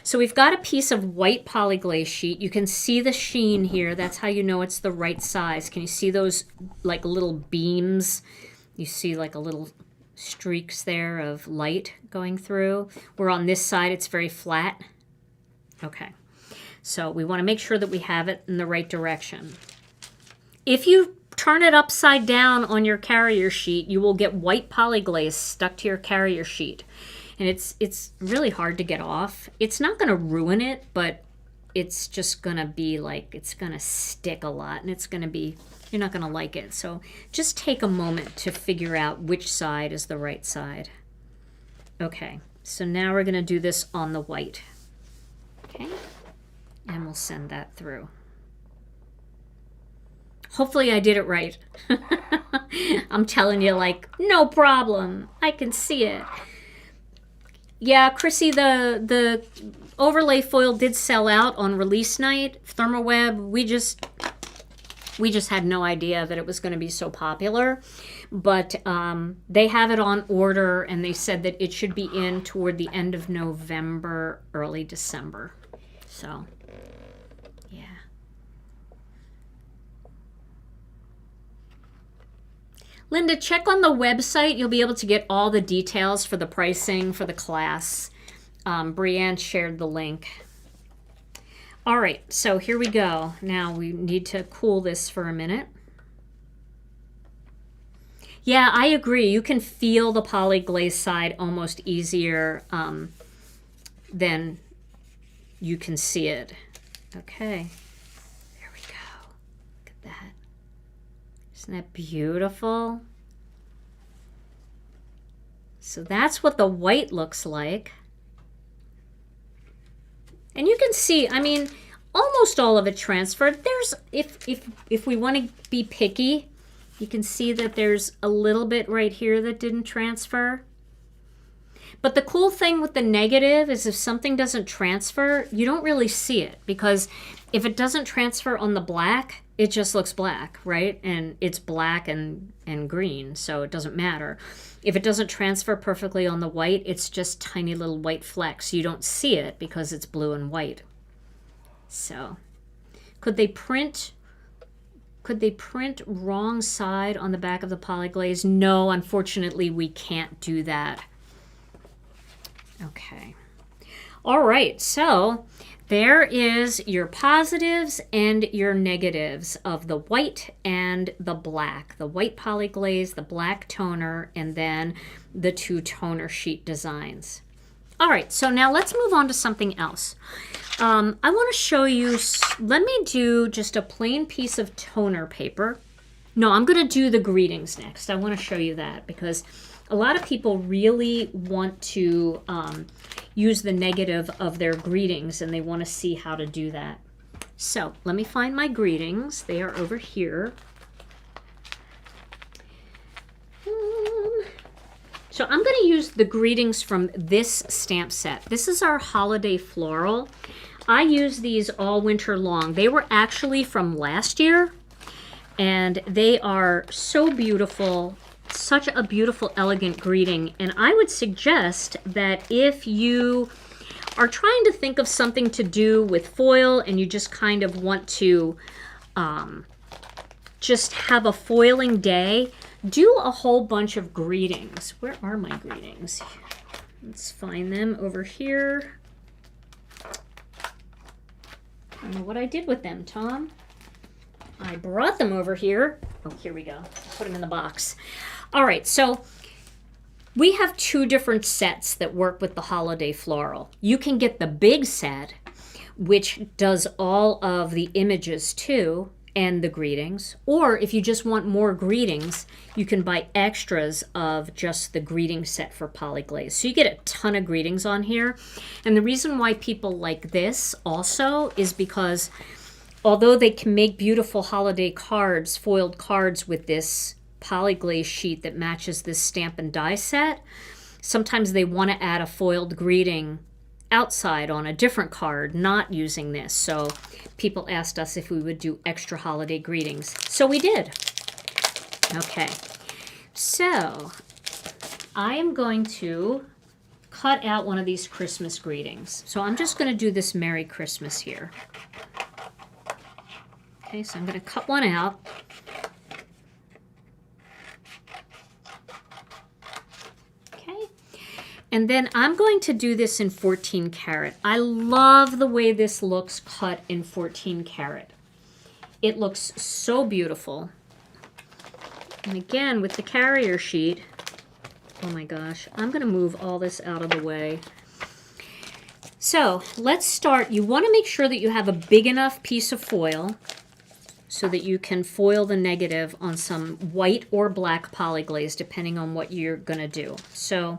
so we've got a piece of white Poly-Glaze sheet. You can see the sheen here. That's how you know it's the right size. Can you see those like little beams? You see like a little streaks there of light going through. Where on this side it's very flat. Okay, so we want to make sure that we have it in the right direction. If you turn it upside down on your carrier sheet, you will get white Poly-Glaze stuck to your carrier sheet. And it's really hard to get off. It's not going to ruin it, but it's just going to be like, it's going to stick a lot, and it's going to be, you're not going to like it. So just take a moment to figure out which side is the right side. Okay, so now we're going to do this on the white. Okay, and we'll send that through. Hopefully I did it right. I'm telling you, like, no problem. I can see it. Yeah, Chrissy, the overlay foil did sell out on release night. ThermoWeb, we just had no idea that it was going to be so popular. But they have it on order, and they said that it should be in toward the end of November, early December. So, yeah. Linda, check on the website. You'll be able to get all the details for the pricing for the class. Brianne shared the link. All right, so here we go. Now we need to cool this for a minute. Yeah, I agree. You can feel the Poly-Glaze side almost easier than you can see it. Okay, there we go. Look at that. Isn't that beautiful? So that's what the white looks like. And you can see, I mean, almost all of it transferred. There's, if we want to be picky, you can see that there's a little bit right here that didn't transfer. But the cool thing with the negative is if something doesn't transfer, you don't really see it, because if it doesn't transfer on the black, it just looks black, right? And it's black and green, so it doesn't matter. If it doesn't transfer perfectly on the white, it's just tiny little white flecks. You don't see it because it's blue and white. So, could they print wrong side on the back of the Poly-Glaze? No, unfortunately, we can't do that. Okay. All right, so there is your positives and your negatives of the white and the black. The white polyglaze, the black toner, and then the 2 toner sheet designs. All right, so now let's move on to something else. I want to show you, let me do just a plain piece of toner paper. No, I'm going to do the greetings next. I want to show you that because a lot of people really want to use the negative of their greetings, and they want to see how to do that. So let me find my greetings. They are over here. So I'm going to use the greetings from this stamp set. This is our Holiday Floral. I use these all winter long. They were actually from last year, and they are so beautiful. Such a beautiful, elegant greeting. And I would suggest that if you are trying to think of something to do with foil and you just kind of want to just have a foiling day, do a whole bunch of greetings. Where are my greetings? Let's find them over here. I don't know what I did with them, Tom. I brought them over here. Oh, here we go. Put them in the box. All right, so we have 2 different sets that work with the Holiday Floral. You can get the big set, which does all of the images too, and the greetings. Or if you just want more greetings, you can buy extras of just the greeting set for Polyglaze. So you get a ton of greetings on here. And the reason why people like this also is because although they can make beautiful holiday cards, foiled cards with this Polyglaze sheet that matches this stamp and die set, sometimes they want to add a foiled greeting outside on a different card, not using this. So people asked us if we would do extra holiday greetings. So we did. Okay, so I am going to cut out one of these Christmas greetings. So I'm just going to do this Merry Christmas here. Okay, so I'm going to cut one out. And then I'm going to do this in 14 karat. I love the way this looks cut in 14 karat. It looks so beautiful. And again, with the carrier sheet, oh my gosh, I'm gonna move all this out of the way. So let's start. You wanna make sure that you have a big enough piece of foil so that you can foil the negative on some white or black polyglaze, depending on what you're gonna do. So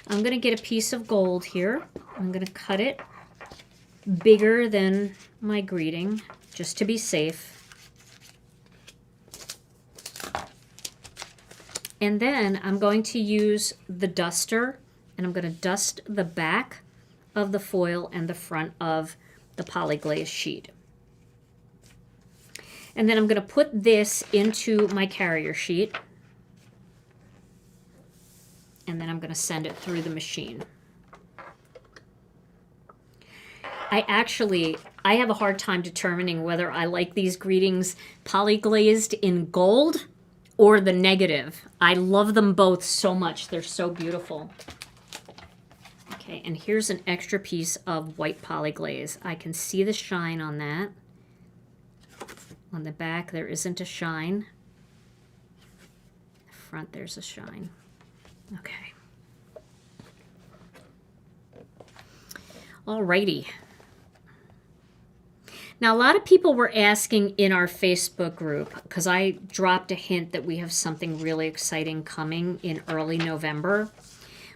I'm going to get a piece of gold here. I'm going to cut it bigger than my greeting, just to be safe. And then I'm going to use the duster, and I'm going to dust the back of the foil and the front of the Polyglaze sheet. And then I'm going to put this into my carrier sheet. And then I'm going to send it through the machine. I have a hard time determining whether I like these greetings polyglazed in gold or the negative. I love them both so much. They're so beautiful. Okay, and here's an extra piece of white polyglaze. I can see the shine on that. On the back, there isn't a shine. The front, there's a shine. Okay. Alrighty. Now, a lot of people were asking in our Facebook group, because I dropped a hint that we have something really exciting coming in early November.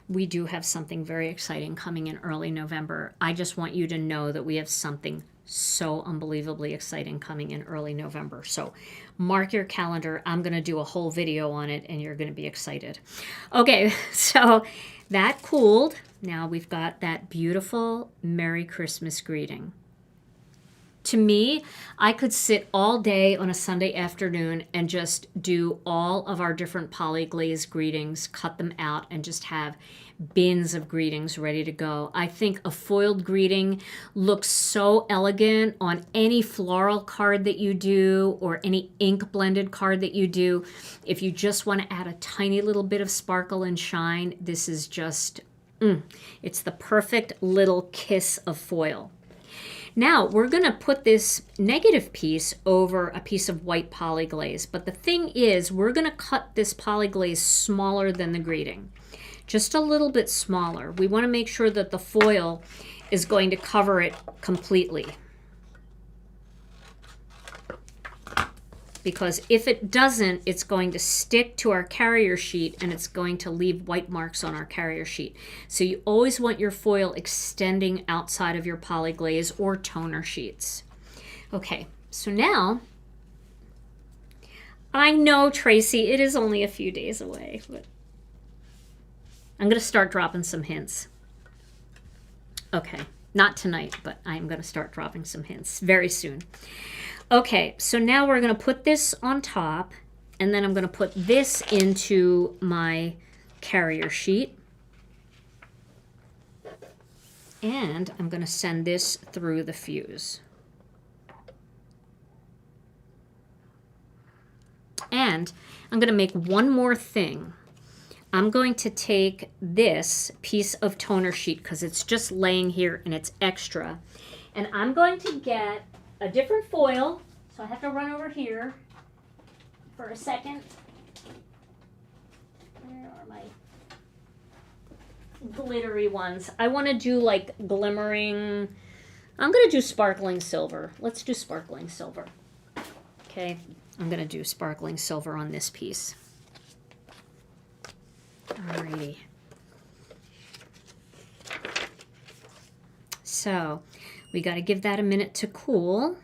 We do have something very exciting coming in early November. I just want you to know that we have something so unbelievably exciting coming in early November. So mark your calendar. I'm going to do a whole video on it, and you're going to be excited. Okay, so that cooled. Now we've got that beautiful Merry Christmas greeting. To me, I could sit all day on a Sunday afternoon and just do all of our different polyglaze greetings, cut them out, and just have bins of greetings ready to go. I think a foiled greeting looks so elegant on any floral card that you do or any ink blended card that you do. If you just want to add a tiny little bit of sparkle and shine, this is just, it's the perfect little kiss of foil. Now we're going to put this negative piece over a piece of white polyglaze. But the thing is, we're going to cut this polyglaze smaller than the greeting. Just a little bit smaller. We want to make sure that the foil is going to cover it completely. Because if it doesn't, it's going to stick to our carrier sheet and it's going to leave white marks on our carrier sheet. So you always want your foil extending outside of your polyglaze or toner sheets. Okay, so now, I know, Tracy, it is only a few days away, but I'm going to start dropping some hints. Okay, not tonight, but I'm going to start dropping some hints very soon. Okay, so now we're going to put this on top, and then I'm going to put this into my carrier sheet. And I'm going to send this through the fuse. And I'm going to make one more thing. I'm going to take this piece of toner sheet, because it's just laying here and it's extra, and I'm going to get a different foil, so I have to run over here for a second. Where are my glittery ones? I want to do like glimmering. I'm going to do sparkling silver. Let's do sparkling silver. Okay, I'm going to do sparkling silver on this piece. Alrighty. So we got to give that a minute to cool.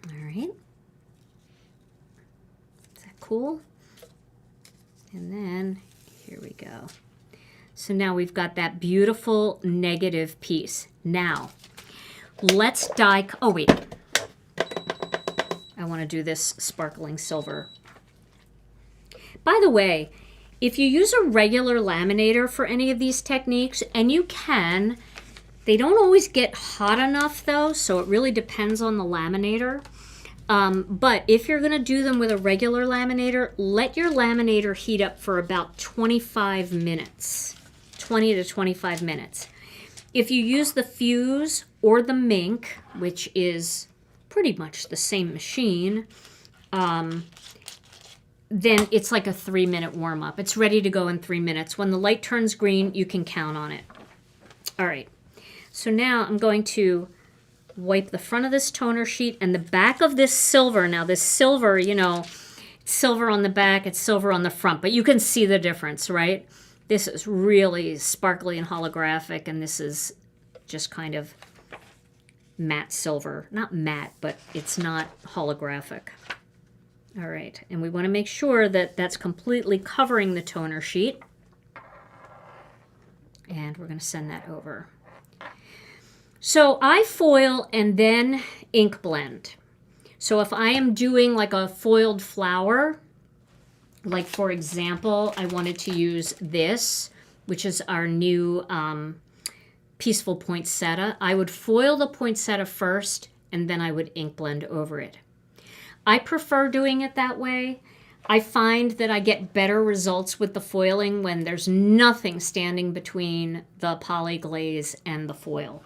All right. Is that cool? And then here we go. So now we've got that beautiful negative piece. Now let's die. Oh, wait. I want to do this sparkling silver. By the way, if you use a regular laminator for any of these techniques, and you can, they don't always get hot enough though, so it really depends on the laminator. But if you're going to do them with a regular laminator, let your laminator heat up for about 25 minutes, 20 to 25 minutes. If you use the fuse or the Mink, which is pretty much the same machine, then it's like a 3-minute warm-up. It's ready to go in 3 minutes. When the light turns green, you can count on it. All right, so now I'm going to wipe the front of this toner sheet and the back of this silver. Now this silver, you know, it's silver on the back, it's silver on the front, but you can see the difference, right? This is really sparkly and holographic, and this is just kind of matte silver. Not matte, but it's not holographic. All right, and we want to make sure that that's completely covering the toner sheet. And we're going to send that over. So I foil and then ink blend. So if I am doing like a foiled flower, like for example, I wanted to use this, which is our new Peaceful Poinsettia, I would foil the poinsettia first, and then I would ink blend over it. I prefer doing it that way. I find that I get better results with the foiling when there's nothing standing between the polyglaze and the foil.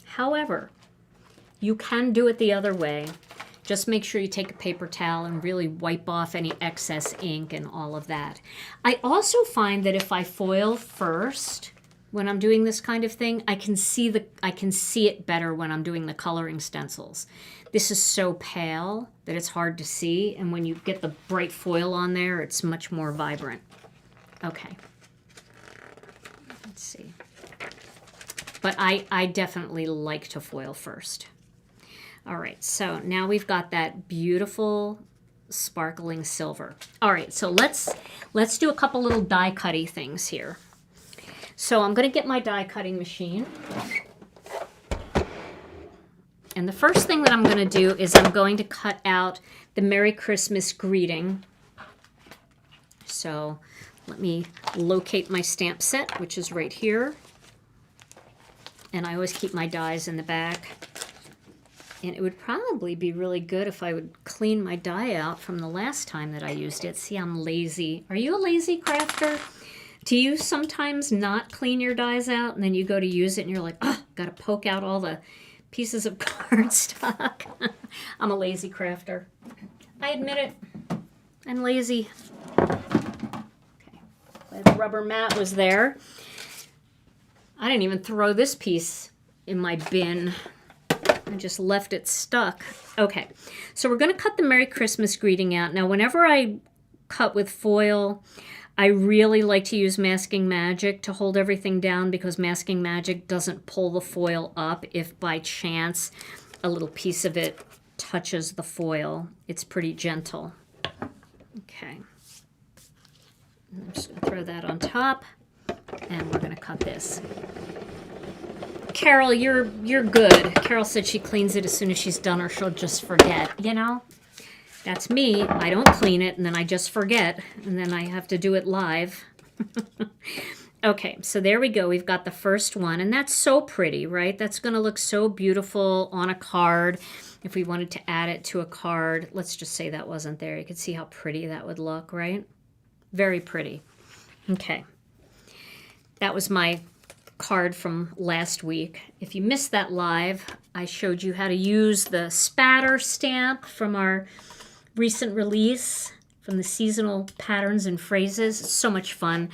However, you can do it the other way. Just make sure you take a paper towel and really wipe off any excess ink and all of that. I also find that if I foil first, when I'm doing this kind of thing, I can see it better when I'm doing the coloring stencils. This is so pale that it's hard to see, and when you get the bright foil on there, it's much more vibrant. Okay. Let's see. But I definitely like to foil first. All right, so now we've got that beautiful sparkling silver. All right, so let's do a couple little die cutty things here. So I'm going to get my die cutting machine. And the first thing that I'm going to do is I'm going to cut out the Merry Christmas greeting. So let me locate my stamp set, which is right here. And I always keep my dies in the back. And it would probably be really good if I would clean my die out from the last time that I used it. See, I'm lazy. Are you a lazy crafter? Do you sometimes not clean your dies out and then you go to use it and you're like, oh, got to poke out all the pieces of cardstock? I'm a lazy crafter. I admit it. I'm lazy. Okay. The rubber mat was there. I didn't even throw this piece in my bin. I just left it stuck. Okay, so we're going to cut the Merry Christmas greeting out. Now, whenever I cut with foil, I really like to use Masking Magic to hold everything down because Masking Magic doesn't pull the foil up if by chance a little piece of it touches the foil. It's pretty gentle. Okay. I'm just going to throw that on top, and we're going to cut this. Carol, you're good. Carol said she cleans it as soon as she's done or she'll just forget. You know, that's me. I don't clean it, and then I just forget, and then I have to do it live. Okay, so there we go. We've got the first one, and that's so pretty, right? That's going to look so beautiful on a card. If we wanted to add it to a card, let's just say that wasn't there. You can see how pretty that would look, right? Very pretty. Okay. That was my card from last week. If you missed that live, I showed you how to use the spatter stamp from our recent release from the seasonal patterns and phrases. It's so much fun.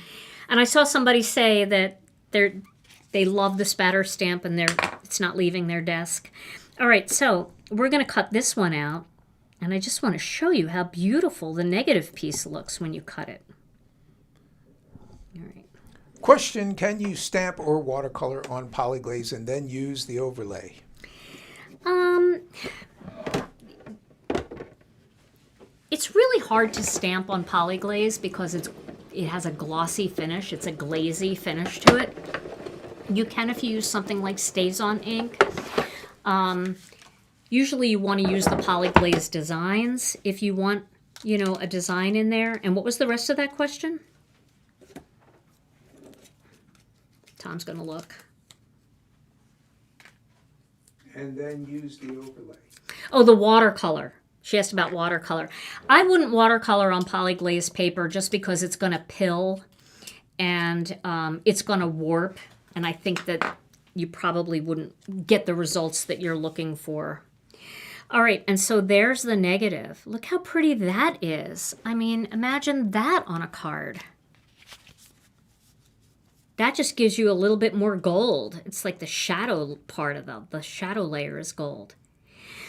And I saw somebody say that they love the spatter stamp and it's not leaving their desk. All right, so we're going to cut this one out, and I just want to show you how beautiful the negative piece looks when you cut it. All right. Question, can you stamp or watercolor on polyglaze and then use the overlay? It's really hard to stamp on polyglaze because it has a glossy finish. It's a glazy finish to it. You can if you use something like Stays-On ink. Usually you want to use the polyglaze designs if you want, you know, a design in there. And what was the rest of that question? Tom's going to look. And then use the overlay. Oh, the watercolor. She asked about watercolor. I wouldn't watercolor on polyglaze paper just because it's going to pill and it's going to warp. And I think that you probably wouldn't get the results that you're looking for. All right, and so there's the negative. Look how pretty that is. I mean, imagine that on a card. That just gives you a little bit more gold. It's like the shadow part of the shadow layer is gold.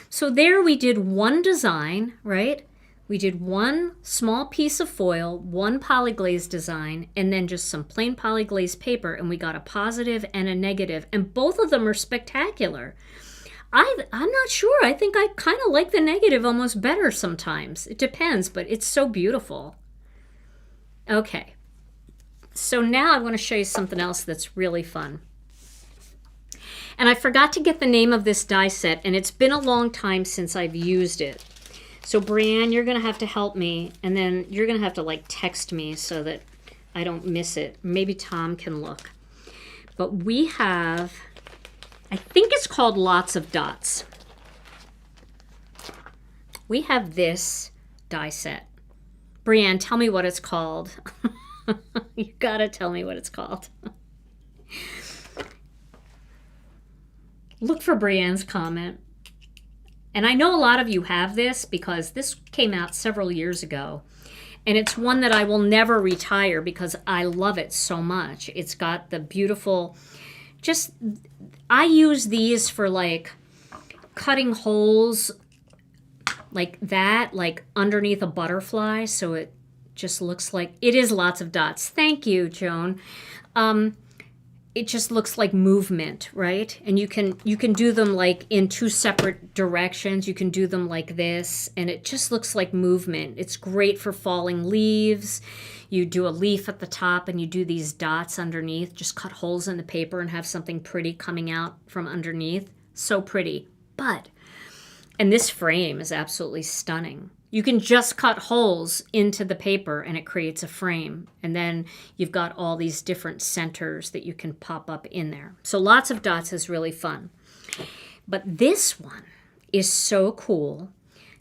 So there we did one design, right? We did one small piece of foil, one polyglaze design, and then just some plain polyglaze paper, and we got a positive and a negative, and both of them are spectacular. I'm not sure. I think I kind of like the negative almost better sometimes. It depends, but it's so beautiful. Okay. So now I want to show you something else that's really fun. And I forgot to get the name of this die set, and it's been a long time since I've used it. So Brianne, you're going to have to help me, and then you're going to have to like text me so that I don't miss it. Maybe Tom can look. But we have, I think it's called Lots of Dots. We have this die set. Brianne, tell me what it's called. You got to tell me what it's called. Look for Brianne's comment. And I know a lot of you have this because this came out several years ago. And it's one that I will never retire because I love it so much. It's got the beautiful, I use these for like cutting holes like that, like underneath a butterfly. So it just looks like, it is Lots of Dots. Thank you, Joan. It just looks like movement, right? And you can do them like in two separate directions. You can do them like this, and it just looks like movement. It's great for falling leaves. You do a leaf at the top, and you do these dots underneath. Just cut holes in the paper and have something pretty coming out from underneath. So pretty. And this frame is absolutely stunning. You can just cut holes into the paper and it creates a frame. And then you've got all these different centers that you can pop up in there. So Lots of Dots is really fun. But this one is so cool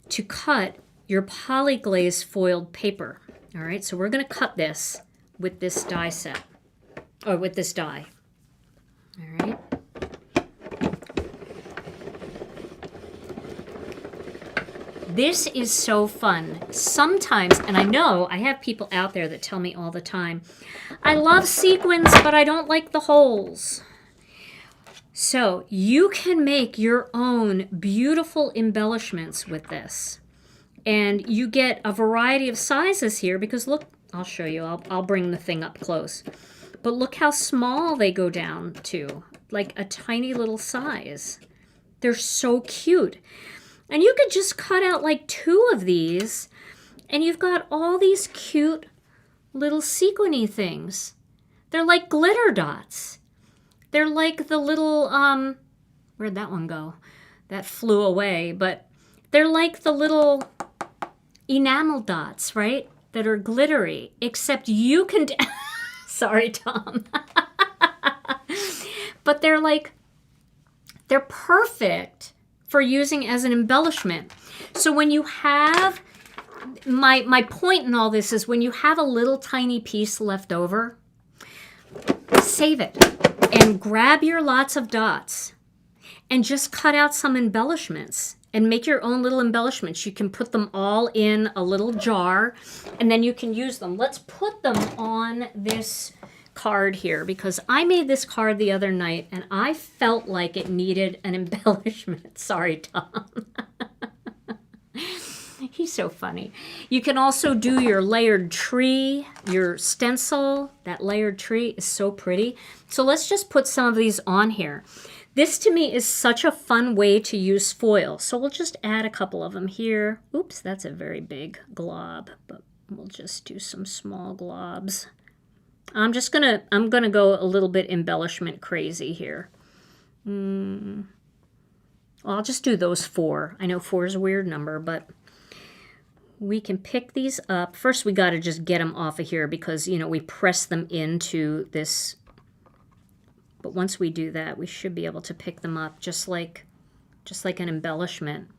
to cut your polyglaze foiled paper. All right, so we're going to cut this with this die set, or with this die. All right. This is so fun. Sometimes, and I know I have people out there that tell me all the time, I love sequins, but I don't like the holes. So you can make your own beautiful embellishments with this. And you get a variety of sizes here because look, I'll show you. I'll bring the thing up close. But look how small they go down to, like a tiny little size. They're so cute. And you could just cut out like 2 of these and you've got all these cute little sequiny things. They're like glitter dots. They're like the little, where'd that one go? That flew away, but they're like the little enamel dots, right? That are glittery, except you can, sorry, Tom. But they're perfect for using as an embellishment. So when you have, my point in all this is when you have a little tiny piece left over, save it and grab your lots of dots and just cut out some embellishments and make your own little embellishments. You can put them all in a little jar and then you can use them. Let's put them on this card here because I made this card the other night and I felt like it needed an embellishment. Sorry, Tom. He's so funny. You can also do your layered tree, your stencil. That layered tree is so pretty. So let's just put some of these on here. This to me is such a fun way to use foil. So we'll just add a couple of them here. Oops, that's a very big glob, but we'll just do some small globs. I'm gonna go a little bit embellishment crazy here. Well, I'll just do those 4. I know 4 is a weird number, but we can pick these up. First, we got to just get them off of here because, you know, we press them into this. But once we do that, we should be able to pick them up just like an embellishment.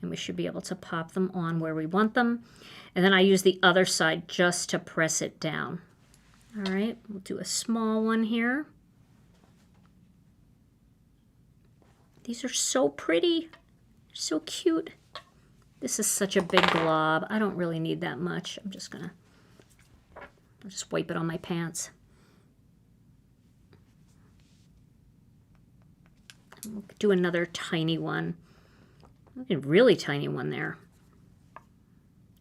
And we should be able to pop them on where we want them. And then I use the other side just to press it down. All right, we'll do a small one here. These are so pretty, so cute. This is such a big glob. I don't really need that much. I'll just wipe it on my pants. We'll do another tiny one. A really tiny one there.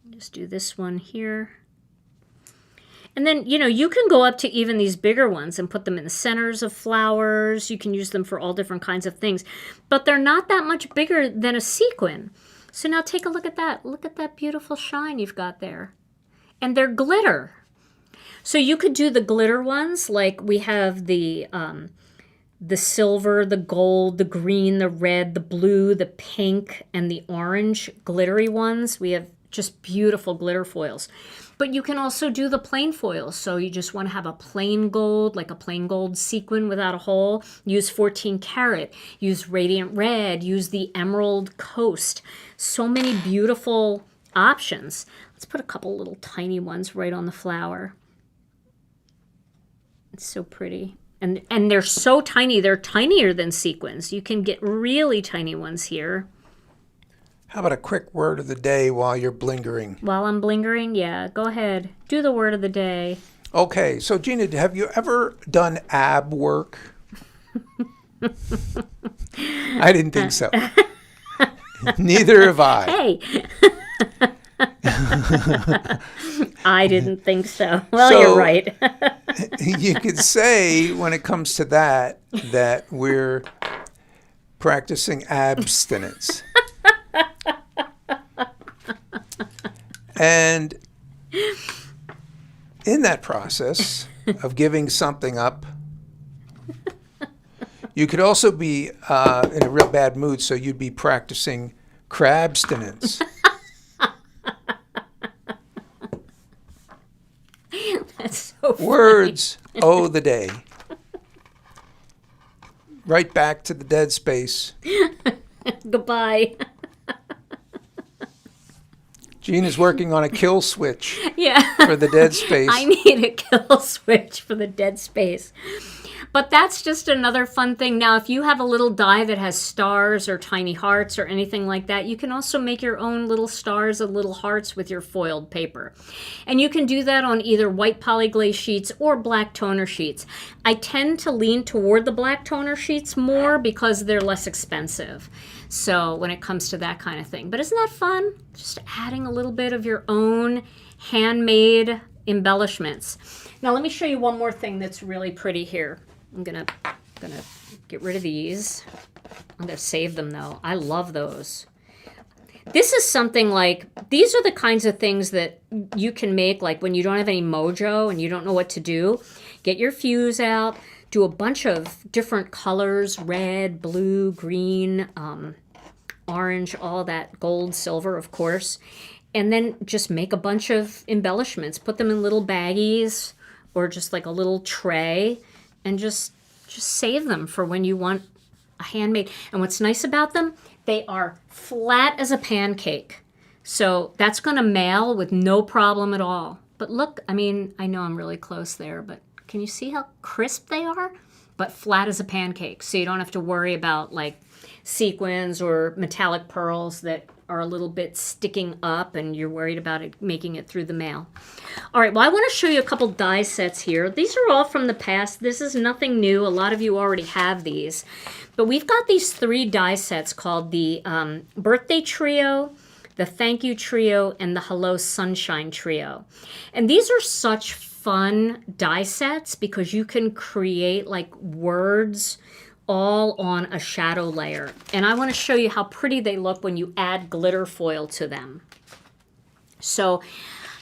Just do this one here. And then, you know, you can go up to even these bigger ones and put them in the centers of flowers. You can use them for all different kinds of things. But they're not that much bigger than a sequin. So now take a look at that. Look at that beautiful shine you've got there. And they're glitter. So you could do the glitter ones, like we have the silver, the gold, the green, the red, the blue, the pink, and the orange glittery ones. We have just beautiful glitter foils. But you can also do the plain foils. So you just want to have a plain gold, like a plain gold sequin without a hole. Use 14 karat, use radiant red, use the emerald coast. So many beautiful options. Let's put a couple little tiny ones right on the flower. It's so pretty. And they're so tiny, they're tinier than sequins. You can get really tiny ones here. How about a quick word of the day while you're blingering? While I'm blingering? Yeah, go ahead. Do the word of the day. Okay, so Gina, have you ever done ab work? I didn't think so. Neither have I. Hey. I didn't think so. Well, so, you're right. You could say when it comes to that we're practicing abstinence. And in that process of giving something up, you could also be in a real bad mood, so you'd be practicing crabstinence. That's so funny. Words owe the day. Right back to the dead space. Goodbye. Gina's working on a kill switch Yeah. for the dead space. I need a kill switch for the dead space. But that's just another fun thing. Now, if you have a little die that has stars or tiny hearts or anything like that, you can also make your own little stars and little hearts with your foiled paper. And you can do that on either white polyglaze sheets or black toner sheets. I tend to lean toward the black toner sheets more because they're less expensive. So when it comes to that kind of thing. But isn't that fun? Just adding a little bit of your own handmade embellishments. Now let me show you one more thing that's really pretty here. I'm gonna get rid of these. I'm gonna save them though. I love those. This is something like, these are the kinds of things that you can make like when you don't have any mojo and you don't know what to do. Get your fuse out, do a bunch of different colors, red, blue, green, orange, all that, gold, silver, of course. And then just make a bunch of embellishments. Put them in little baggies or just like a little tray. And just save them for when you want a handmade. And what's nice about them, they are flat as a pancake. So that's going to mail with no problem at all. But look, I mean, I know I'm really close there, but can you see how crisp they are? But flat as a pancake. So you don't have to worry about like sequins or metallic pearls that are a little bit sticking up and you're worried about it making it through the mail. All right, well, I want to show you a couple die sets here. These are all from the past. This is nothing new. A lot of you already have these. But we've got these 3 die sets called the Birthday Trio, the Thank You Trio, and the Hello Sunshine Trio. And these are such fun die sets because you can create like words all on a shadow layer. And I want to show you how pretty they look when you add glitter foil to them. So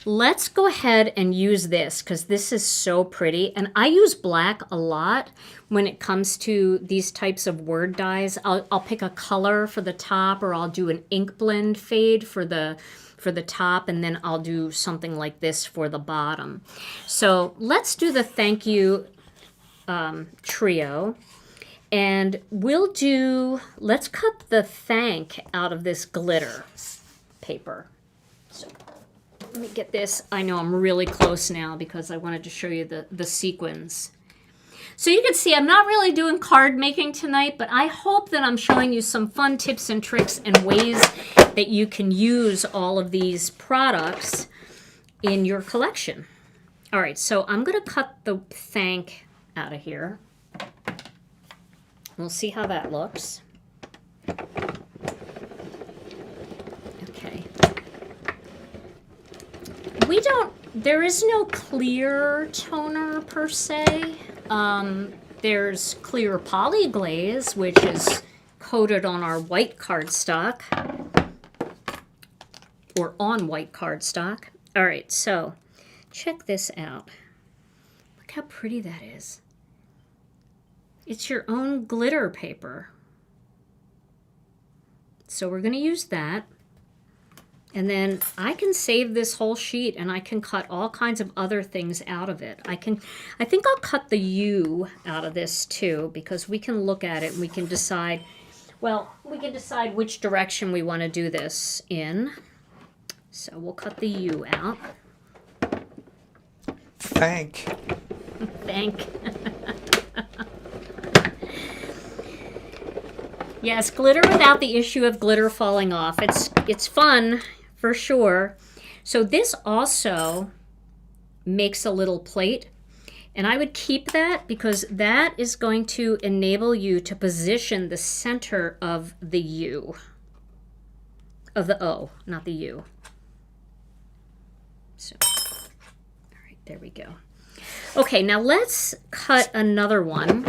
let's go ahead and use this because this is so pretty. And I use black a lot when it comes to these types of word dyes. I'll pick a color for the top, or I'll do an ink blend fade for the top, and then I'll do something like this for the bottom. So let's do the Thank You Trio. And let's cut the thank out of this glitter paper. So let me get this. I know I'm really close now because I wanted to show you the sequins. So you can see I'm not really doing card making tonight, but I hope that I'm showing you some fun tips and tricks and ways that you can use all of these products in your collection. All right, so I'm going to cut the thank out of here. We'll see how that looks. Okay. There is no clear toner per se. There's clear Poly-Glaze, which is coated on our white cardstock, or on white cardstock. All right, so check this out. Look how pretty that is. It's your own glitter paper. So we're going to use that. And then I can save this whole sheet and I can cut all kinds of other things out of it. I think I'll cut the U out of this too, because we can look at it and we can decide, which direction we want to do this in. So we'll cut the U out. Thank. Yes, glitter without the issue of glitter falling off. It's fun for sure. So this also makes a little plate, and I would keep that because that is going to enable you to position the center of the U, of the O, not the U. So, all right, there we go. Okay, now let's cut another one.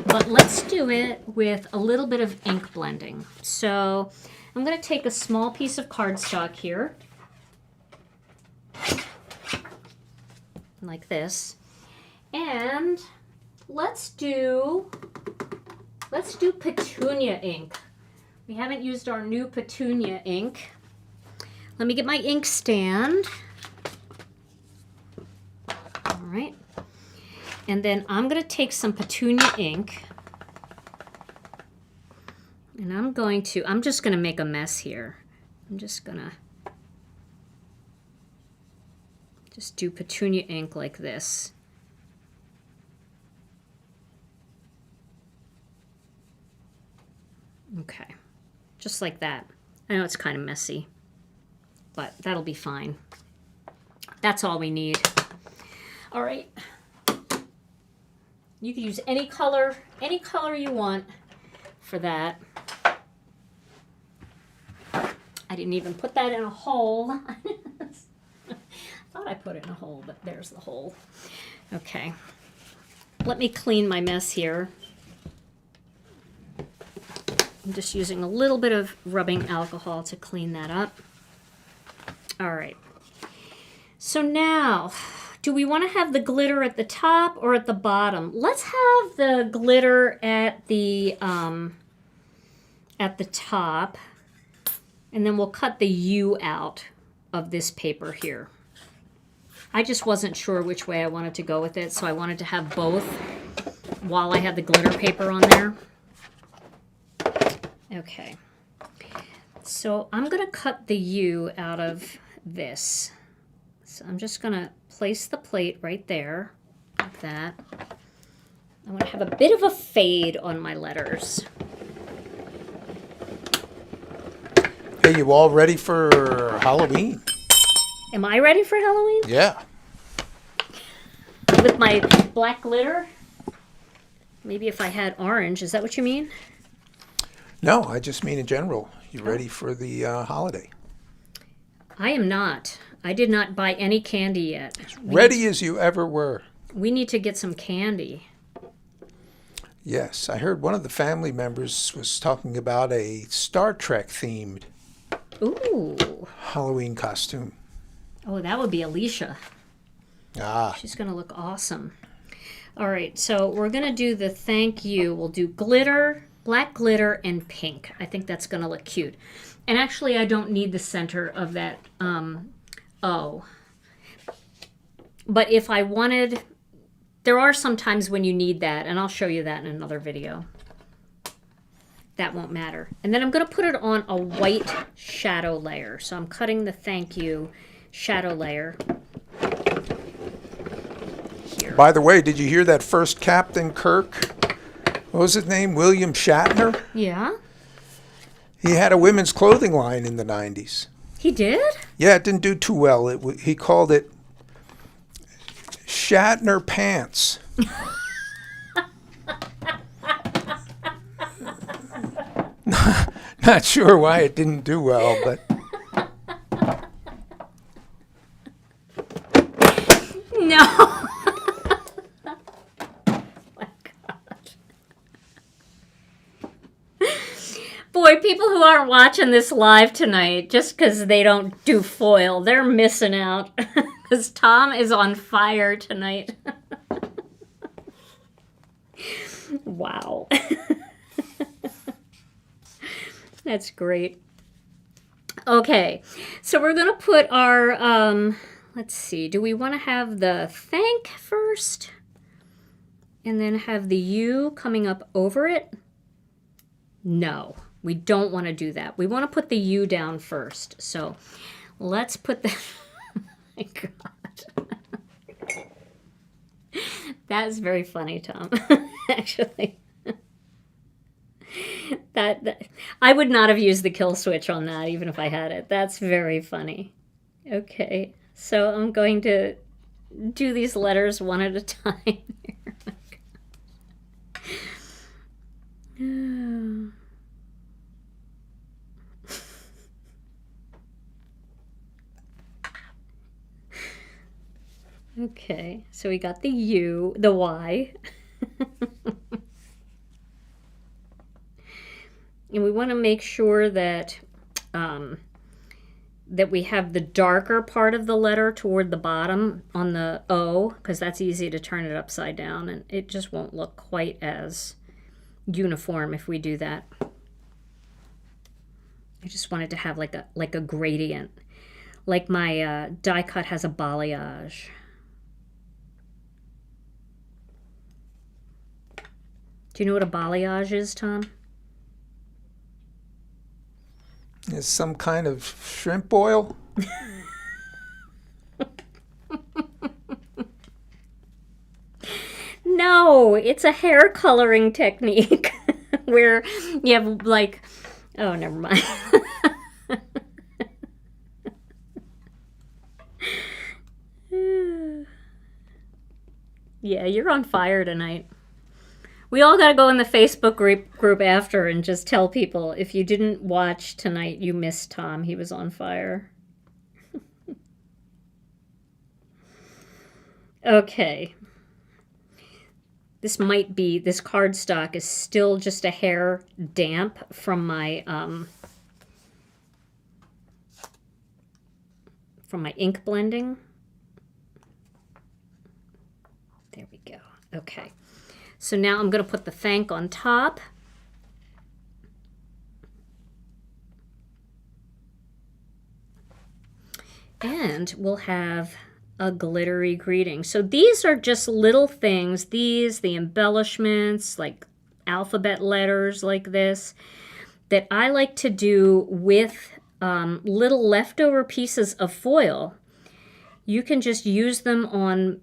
But let's do it with a little bit of ink blending. So I'm going to take a small piece of cardstock here, like this, and let's do petunia ink. We haven't used our new petunia ink. Let me get my ink stand. All right. And then I'm going to take some petunia ink, and I'm just going to make a mess here. I'm just going to Just do petunia ink like this. Okay, just like that. I know it's kind of messy, but that'll be fine. That's all we need. All right. You can use any color you want for that. I didn't even put that in a hole. I thought I put it in a hole, but there's the hole. Okay. Let me clean my mess here. I'm just using a little bit of rubbing alcohol to clean that up. All right. So now, do we want to have the glitter at the top or at the bottom? Let's have the glitter at the top, and then we'll cut the U out of this paper here. I just wasn't sure which way I wanted to go with it, so I wanted to have both while I had the glitter paper on there. Okay, so I'm going to cut the U out of this. So I'm just going to place the plate right there, like that. I want to have a bit of a fade on my letters. Hey, you all ready for Halloween? Am I ready for Halloween? Yeah. With my black glitter? Maybe if I had orange, is that what you mean? No, I just mean in general. You ready for the holiday? I am not. I did not buy any candy yet. Ready as you ever were. We need to get some candy. Yes, I heard one of the family members was talking about a Star Trek themed Ooh. Halloween costume. Oh, that would be Alicia. Ah. She's going to look awesome. All right, so we're going to do the thank you. We'll do glitter, black glitter, and pink. I think that's going to look cute. And actually, I don't need the center of that O. But if I wanted, there are some times when you need that, and I'll show you that in another video. That won't matter. And then I'm going to put it on a white shadow layer. So I'm cutting the thank you shadow layer. Here. By the way, did you hear that first Captain Kirk? What was his name? William Shatner? Yeah. He had a women's clothing line in the 90s. He did? Yeah, it didn't do too well. He called it Shatner Pants. Not sure why it didn't do well, but... No. Oh my gosh. Boy, people who aren't watching this live tonight, just because they don't do foil, they're missing out. Because Tom is on fire tonight. Wow. That's great. Okay, so we're going to put our, let's see, do we want to have the thank first? And then have the U coming up over it? No, we don't want to do that. We want to put the U down first. So let's put the, oh my God. That is very funny, Tom, actually. That I would not have used the kill switch on that even if I had it. That's very funny. Okay, so I'm going to do these letters one at a time. Okay, so we got the U, the Y. And we want to make sure that that we have the darker part of the letter toward the bottom on the O, because that's easy to turn it upside down, and it just won't look quite as uniform if we do that. I just wanted to have like a gradient, like my die cut has a balayage. Do you know what a balayage is, Tom? Is some kind of shrimp oil? No, it's a hair coloring technique where you have like, oh, never mind. Yeah, you're on fire tonight. We all got to go in the Facebook group after and just tell people, if you didn't watch tonight, you missed Tom. He was on fire. Okay. This cardstock is still just a hair damp from my ink blending. There we go. Okay. So now I'm going to put the thank on top. And we'll have a glittery greeting. So these are just little things. These, the embellishments, like alphabet letters like this, that I like to do with little leftover pieces of foil. You can just use them on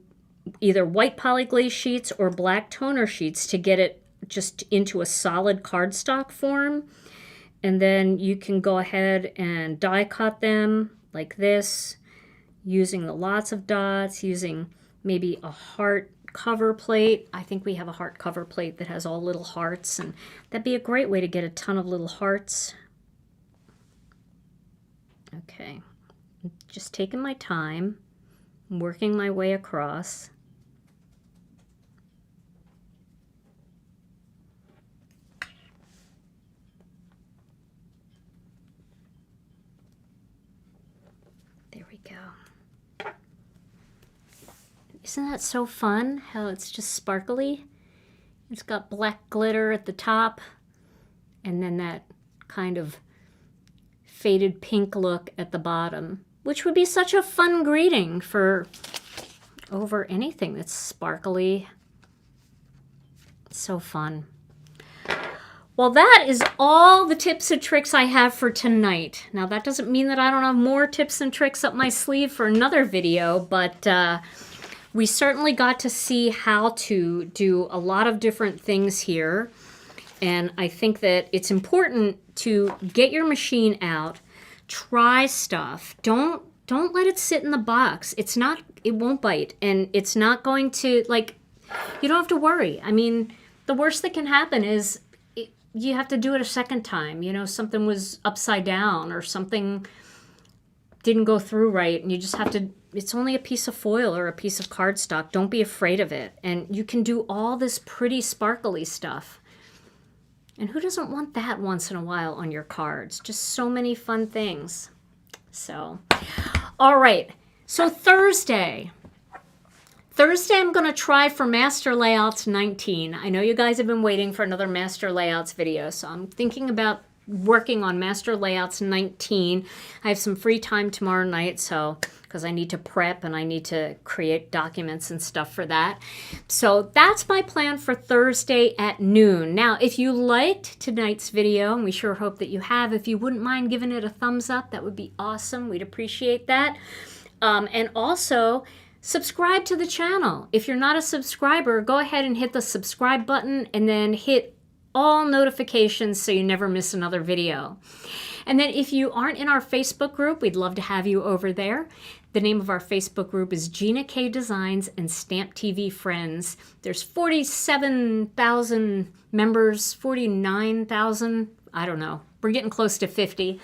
either white polyglaze sheets or black toner sheets to get it just into a solid cardstock form. And then you can go ahead and die cut them like this, using the lots of dots, using maybe a heart cover plate. I think we have a heart cover plate that has all little hearts, and that'd be a great way to get a ton of little hearts. Okay, just taking my time, working my way across. There we go. Isn't that so fun, how it's just sparkly? It's got black glitter at the top, and then that kind of faded pink look at the bottom, which would be such a fun greeting for over anything that's sparkly. It's so fun. Well, that is all the tips and tricks I have for tonight. Now, that doesn't mean that I don't have more tips and tricks up my sleeve for another video, but we certainly got to see how to do a lot of different things here. And I think that it's important to get your machine out, try stuff. Don't let it sit in the box. It won't bite, and it's not going to, like, you don't have to worry. I mean, the worst that can happen is you have to do it a second time. You know, something was upside down or something didn't go through right, and you just have to, it's only a piece of foil or a piece of cardstock. Don't be afraid of it. And you can do all this pretty sparkly stuff. And who doesn't want that once in a while on your cards? Just so many fun things. So, all right. So Thursday I'm going to try for Master Layouts 19. I know you guys have been waiting for another Master Layouts video, so I'm thinking about working on Master Layouts 19. I have some free time tomorrow night, so because I need to prep and I need to create documents and stuff for that. So that's my plan for Thursday at noon. Now, if you liked tonight's video, and we sure hope that you have, if you wouldn't mind giving it a thumbs up, that would be awesome. We'd appreciate that. And also, subscribe to the channel. If you're not a subscriber, go ahead and hit the subscribe button and then hit all notifications so you never miss another video. And then if you aren't in our Facebook group, we'd love to have you over there. The name of our Facebook group is Gina K Designs and Stamp TV Friends. There's 47,000 members, 49,000, I don't know. We're getting close to 50.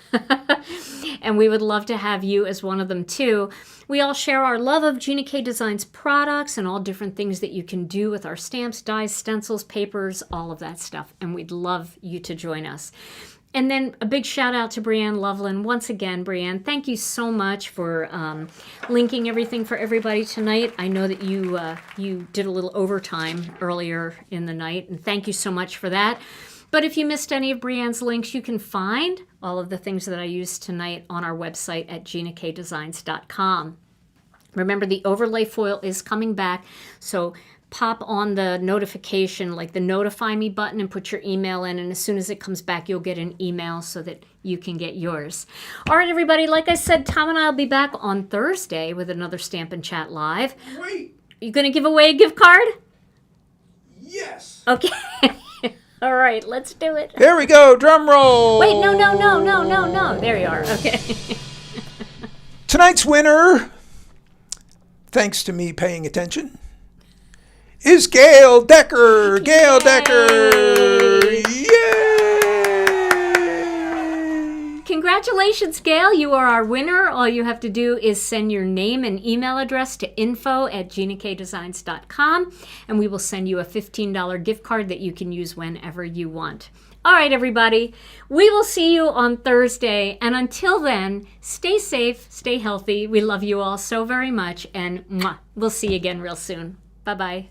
And we would love to have you as one of them too. We all share our love of Gina K Designs products and all different things that you can do with our stamps, dies, stencils, papers, all of that stuff. And we'd love you to join us. And then a big shout out to Brianne Loveland. Once again, Brianne, thank you so much for linking everything for everybody tonight. I know that you did a little overtime earlier in the night, and thank you so much for that. But if you missed any of Brianne's links, you can find all of the things that I used tonight on our website at ginakdesigns.com. Remember, the overlay foil is coming back, so pop on the notification, like the notify me button, and put your email in, and as soon as it comes back, you'll get an email so that you can get yours. All right, everybody, like I said, Tom and I will be back on Thursday with another Stamp and Chat Live. Wait. You going to give away a gift card? Yes. Okay. All right, let's do it. There we go. Drum roll. Wait, no. There you are. Okay. Tonight's winner, thanks to me paying attention, is Gail Decker. Gail Yay. Decker. Yay! Congratulations, Gail. You are our winner. All you have to do is send your name and email address to info@ginakdesigns.com, and we will send you a $15 gift card that you can use whenever you want. All right, everybody. We will see you on Thursday. And until then, stay safe, stay healthy. We love you all so very much. And we'll see you again real soon. Bye-bye.